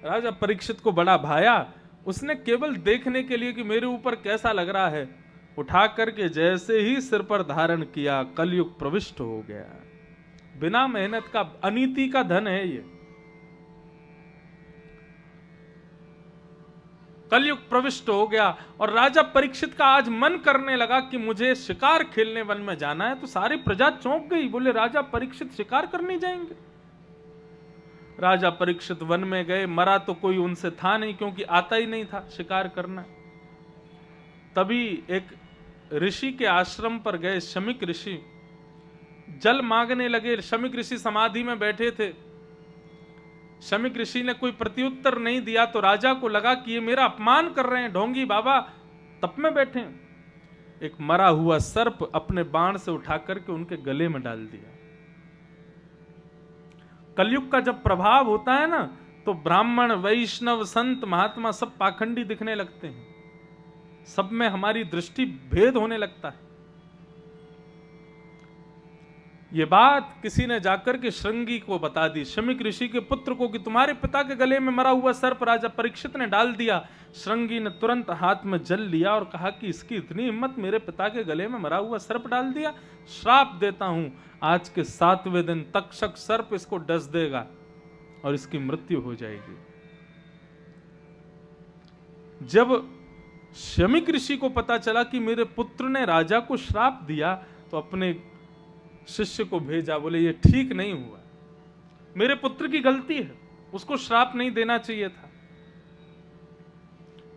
[SPEAKER 1] राजा परीक्षित को बड़ा भाया। उसने केवल देखने के लिए कि मेरे ऊपर कैसा लग रहा है, उठा करके जैसे ही सिर पर धारण किया, कलयुग प्रविष्ट हो गया। बिना मेहनत का अनीति का धन है ये। कलयुग प्रविष्ट हो गया और राजा परीक्षित का आज मन करने लगा कि मुझे शिकार खेलने वन में जाना है। तो सारी प्रजा चौंक गई, बोले राजा परीक्षित शिकार करने जाएंगे। राजा परीक्षित वन में गए, मरा तो कोई उनसे था नहीं क्योंकि आता ही नहीं था शिकार करना। तभी एक ऋषि के आश्रम पर गए, शमीक ऋषि जल मांगने लगे। शमीक ऋषि समाधि में बैठे थे। शमीक ऋषि ने कोई प्रत्युत्तर नहीं दिया तो राजा को लगा कि ये मेरा अपमान कर रहे हैं, ढोंगी बाबा तप में बैठे। एक मरा हुआ सर्प अपने बाण से उठा करके उनके गले में डाल दिया। कलयुग का जब प्रभाव होता है ना, तो ब्राह्मण, वैष्णव, संत, महात्मा सब पाखंडी दिखने लगते हैं। सब में हमारी दृष्टि भेद होने लगता है। ये बात किसी ने जाकर के श्रृंगी को बता दी, शमीक ऋषि के पुत्र को, कि तुम्हारे पिता के गले में मरा हुआ सर्प राजा परीक्षित ने डाल दिया। श्रृंगी ने तुरंत हाथ में जल लिया और कहा कि इसकी इतनी हिम्मत, मेरे पिता के गले में मरा हुआ सर्प डाल दिया। श्राप देता हूं, आज के 7वें दिन तक्षक सर्प इसको डस देगा और इसकी मृत्यु हो जाएगी। जब शमीक ऋषि को पता चला कि मेरे पुत्र ने राजा को श्राप दिया, तो अपने शिष्य को भेजा, बोले ये ठीक नहीं हुआ, मेरे पुत्र की गलती है, उसको श्राप नहीं देना चाहिए था।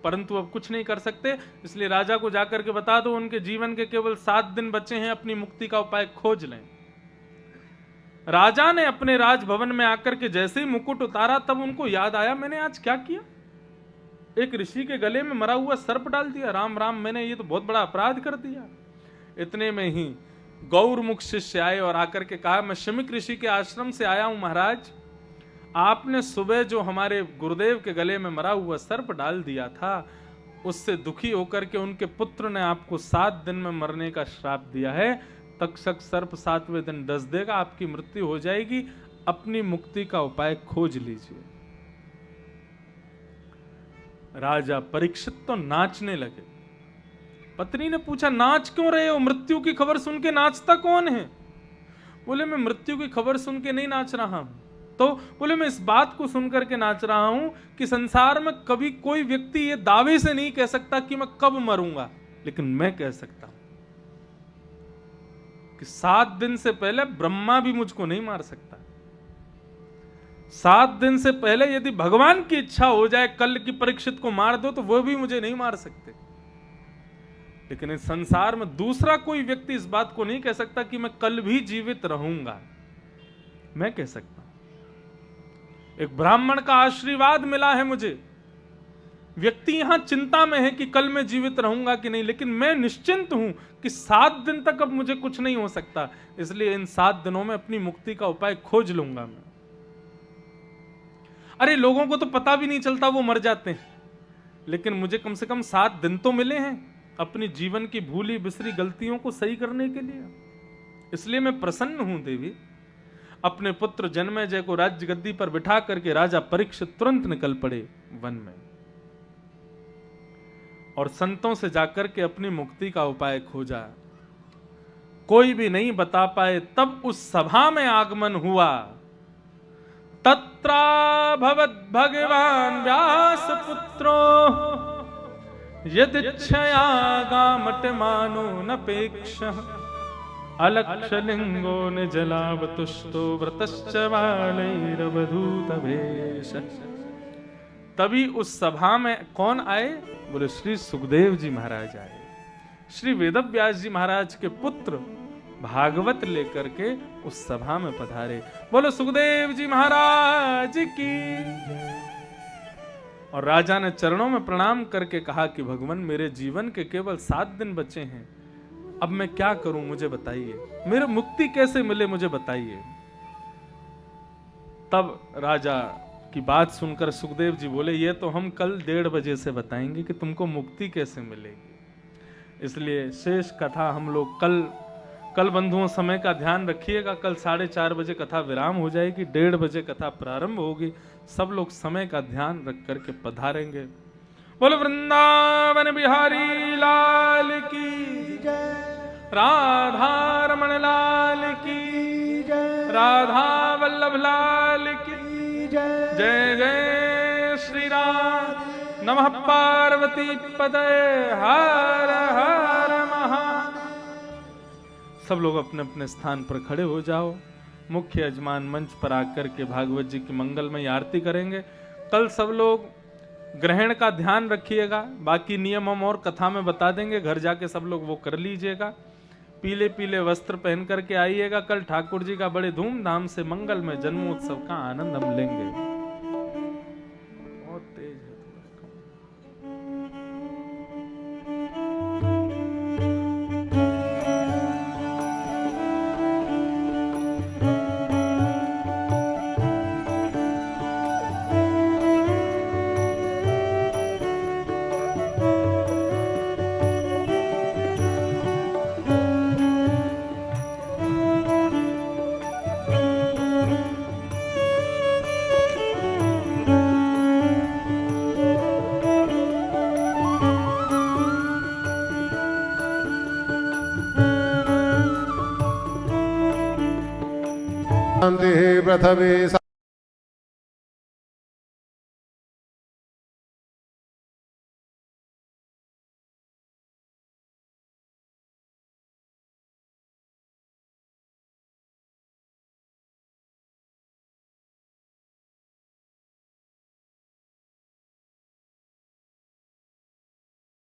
[SPEAKER 1] परंतु अब कुछ नहीं कर सकते, इसलिए राजा को जाकर के बता दो उनके जीवन के केवल 7 दिन बचे हैं, अपनी मुक्ति का उपाय खोज लें। राजा ने अपने राजभवन में आकर के जैसे ही मुकुट उतारा, तब उनको याद आया मैंने आज क्या किया, एक ऋषि के गले में मरा हुआ सर्प डाल दिया। राम राम, मैंने ये तो बहुत बड़ा अपराध कर दिया। इतने में ही गौरमुख शिष्य आए और आकर के कहा, मैं शमीक ऋषि के आश्रम से आया हूं महाराज, आपने सुबह जो हमारे गुरुदेव के गले में मरा हुआ सर्प डाल दिया था, उससे दुखी होकर के उनके पुत्र ने आपको 7 दिन में मरने का श्राप दिया है। तक्षक सर्प 7वें दिन डस देगा, आपकी मृत्यु हो जाएगी, अपनी मुक्ति का उपाय खोज लीजिए। राजा परीक्षित तो नाचने लगे। पत्नी ने पूछा, नाच क्यों रहे हो, मृत्यु की खबर सुन के नाचता कौन है? बोले मैं मृत्यु की खबर सुन के नहीं नाच रहा हूं। तो बोले मैं इस बात को सुनकर के नाच रहा हूं कि संसार में कभी कोई व्यक्ति ये दावे से नहीं कह सकता कि मैं कब मरूंगा, लेकिन मैं कह सकता हूं कि 7 दिन से पहले ब्रह्मा भी मुझको नहीं मार सकता। 7 दिन से पहले यदि भगवान की इच्छा हो जाए कल की परीक्षित को मार दो, तो वो भी मुझे नहीं मार सकते। लेकिन इस संसार में दूसरा कोई व्यक्ति इस बात को नहीं कह सकता कि मैं कल भी जीवित रहूंगा। मैं कह सकता हूं। एक ब्राह्मण का आशीर्वाद मिला है मुझे। व्यक्ति यहां चिंता में है कि कल मैं जीवित रहूंगा कि नहीं, लेकिन मैं निश्चिंत हूं कि 7 दिन तक अब मुझे कुछ नहीं हो सकता, इसलिए इन 7 दिनों में अपनी मुक्ति का उपाय खोज लूंगा मैं। अरे लोगों को तो पता भी नहीं चलता, वो मर जाते हैं, लेकिन मुझे कम से कम 7 दिन तो मिले हैं अपनी जीवन की भूली बिसरी गलतियों को सही करने के लिए। इसलिए मैं प्रसन्न हूं देवी। अपने पुत्र जन्मेजय को राज्य गद्दी पर बिठा करके राजा परीक्षित तुरंत निकल पड़े वन में और संतों से जाकर के अपनी मुक्ति का उपाय खोजा। कोई भी नहीं बता पाए। तब उस सभा में आगमन हुआ। तत्रा भवद भगवान व्यास पुत्रो यदिच्छया गामट मानो नपेक्ष अलक्षलिंगो निजलावतुष्टो व्रतश्च बालैरवधूत वेश। तभी उस सभा में कौन आए? बोले श्री सुखदेव जी महाराज आए। श्री वेदव्यास जी महाराज के पुत्र भागवत लेकर के उस सभा में पधारे। बोलो सुखदेव जी महाराज की। और राजा ने चरणों में प्रणाम करके कहा कि भगवान, मेरे जीवन के केवल 7 दिन बचे हैं, अब मैं क्या करूं मुझे बताइए, मेरे मुक्ति कैसे मिले मुझे बताइए। तब राजा की बात सुनकर सुखदेव जी बोले, ये तो हम कल 1:30 बजे से बताएंगे कि तुमको मुक्ति कैसे मिलेगी। इसलिए शेष कथा हम लोग कल बंधुओं समय का ध्यान रखिएगा। कल 4:30 बजे कथा विराम हो जाएगी, 1:30 बजे कथा प्रारंभ होगी। सब लोग समय का ध्यान रख करके पधारेंगे। बोलो वृंदावन बिहारी लाल की जय, राधा रमण लाल की जय, राधा वल्लभ लाल की जय, जय जय श्री राम। नमः पार्वती पतये, हर हर महादेव। सब लोग अपने अपने स्थान पर खड़े हो जाओ। मुख्य यजमान मंच पर आकर के भागवत जी की मंगलमय आरती करेंगे। कल सब लोग ग्रहण का ध्यान रखिएगा। बाकी नियम हम और कथा में बता देंगे, घर जाके सब लोग वो कर लीजिएगा। पीले पीले वस्त्र पहन करके आइएगा। कल ठाकुर जी का बड़े धूमधाम से मंगलमय जन्मोत्सव का आनंद हम लेंगे।
[SPEAKER 2] प्रथमे